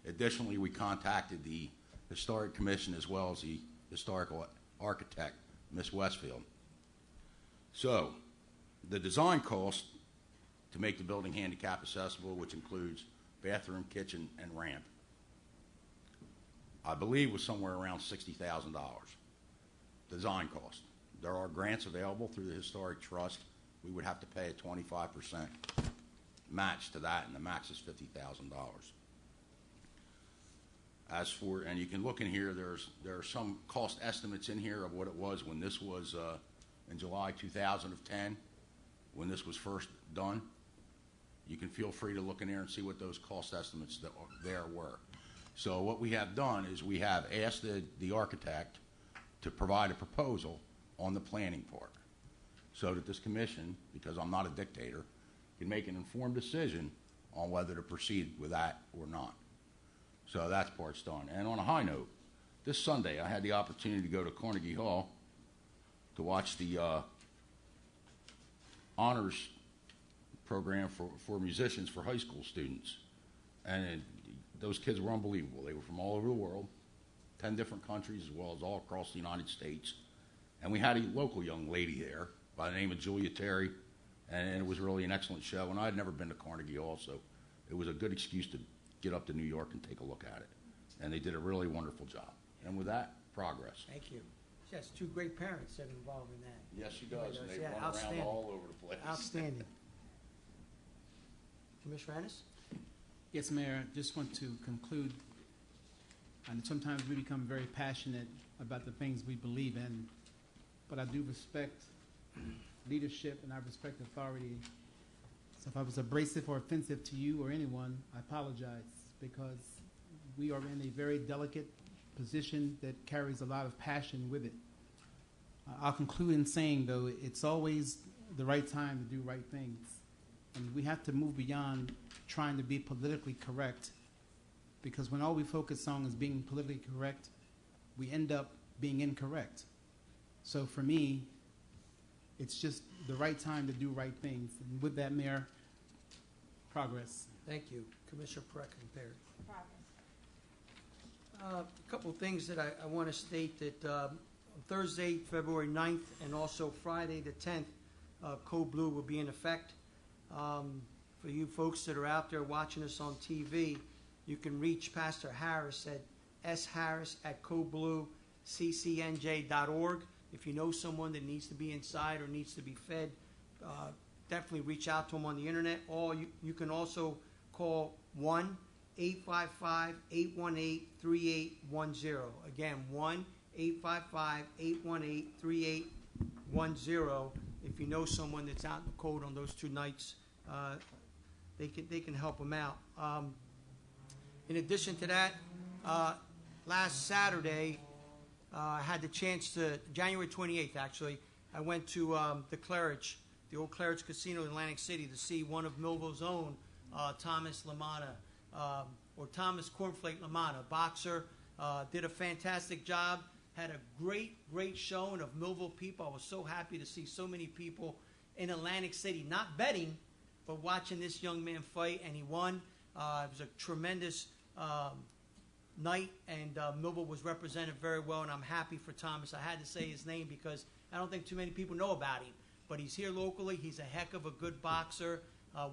Additionally, we contacted the Historic Commission as well as the historical architect, Miss Westfield. So, the design cost to make the building handicap accessible, which includes bathroom, kitchen, and ramp, I believe was somewhere around $60,000. Design cost. There are grants available through the Historic Trust. We would have to pay a 25% match to that, and the max is $50,000. As for, and you can look in here, there are some cost estimates in here of what it was when this was in July 2010, when this was first done. You can feel free to look in there and see what those cost estimates there were. So what we have done is we have asked the architect to provide a proposal on the planning part so that this commission, because I'm not a dictator, can make an informed decision on whether to proceed with that or not. So that's part's done. And on a high note, this Sunday I had the opportunity to go to Carnegie Hall to watch the honors program for musicians for high school students. And those kids were unbelievable. They were from all over the world, 10 different countries as well as all across the United States. And we had a local young lady there by the name of Julia Terry, and it was really an excellent show. And I had never been to Carnegie Hall, so it was a good excuse to get up to New York and take a look at it. And they did a really wonderful job. And with that, progress. Thank you. She has two great parents that are involved in that. Yes, she does, and they Yeah, run outstanding. around all over the place. Outstanding. Commissioner Ennis? Yes, Mayor, just want to conclude. And sometimes we become very passionate about the things we believe in, but I do respect leadership and I respect authority. So if I was abrasive or offensive to you or anyone, I apologize, because we are in a very delicate position that carries a lot of passion with it. I'll conclude in saying, though, it's always the right time to do right things. And we have to move beyond trying to be politically correct, because when all we focus on is being politically correct, we end up being incorrect. So for me, it's just the right time to do right things. And with that, Mayor, progress. Thank you. Commissioner Perry. Progress. A couple of things that I want to state that on Thursday, February 9th, and also Friday the 10th, Code Blue will be in effect. For you folks that are out there watching us on TV, you can reach Pastor Harris at sharris@codeblueccnj.org. If you know someone that needs to be inside or needs to be fed, definitely reach out to them on the internet. Or you can also call 1-855-818-3810. Again, 1-855-818-3810. If you know someone that's out in the cold on those two nights, they can help them out. In addition to that, last Saturday, I had the chance to, January 28th actually, I went to the Claridge, the old Claridge Casino in Atlantic City, to see one of Millville's own, Thomas LaManna, or Thomas Cornflake LaManna, boxer. Did a fantastic job. Had a great showing of Millville people. I was so happy to see so many people in Atlantic City, not betting, but watching this young man fight, and he won. It was a tremendous night, and Millville was represented very well, and I'm happy for Thomas. I had to say his name because I don't think too many people know about him, but he's here locally. He's a heck of a good boxer.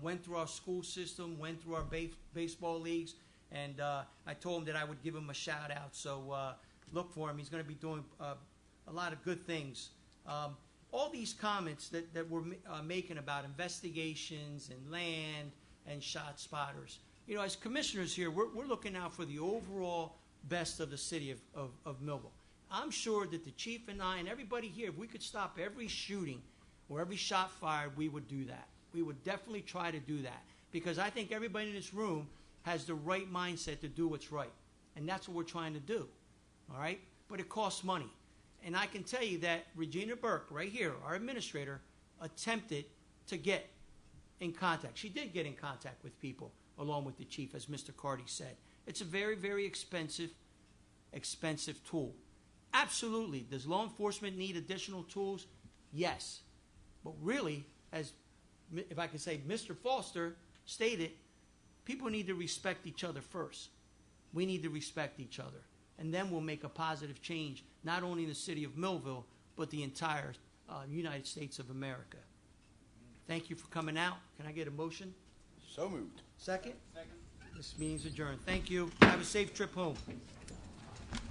Went through our school system, went through our baseball leagues, and I told him that I would give him a shout out. So look for him. He's going to be doing a lot of good things. All these comments that we're making about investigations and land and shot spotters, you know, as commissioners here, we're looking out for the overall best of the city of Millville. I'm sure that the chief and I and everybody here, if we could stop every shooting or every shot fired, we would do that. We would definitely try to do that, because I think everybody in this room has the right mindset to do what's right, and that's what we're trying to do, all right? But it costs money, and I can tell you that Regina Burke, right here, our administrator, attempted to get in contact. She did get in contact with people, along with the chief, as Mr. Carty said. It's a very, very expensive tool. Absolutely. Does law enforcement need additional tools? Yes. But really, as if I can say, Mr. Foster stated, people need to respect each other first. We need to respect each other. And then we'll make a positive change, not only in the city of Millville, but the entire United States of America. Thank you for coming out. Can I get a motion? So moved. Second? Second. This meeting's adjourned. Thank you. Have a safe trip home.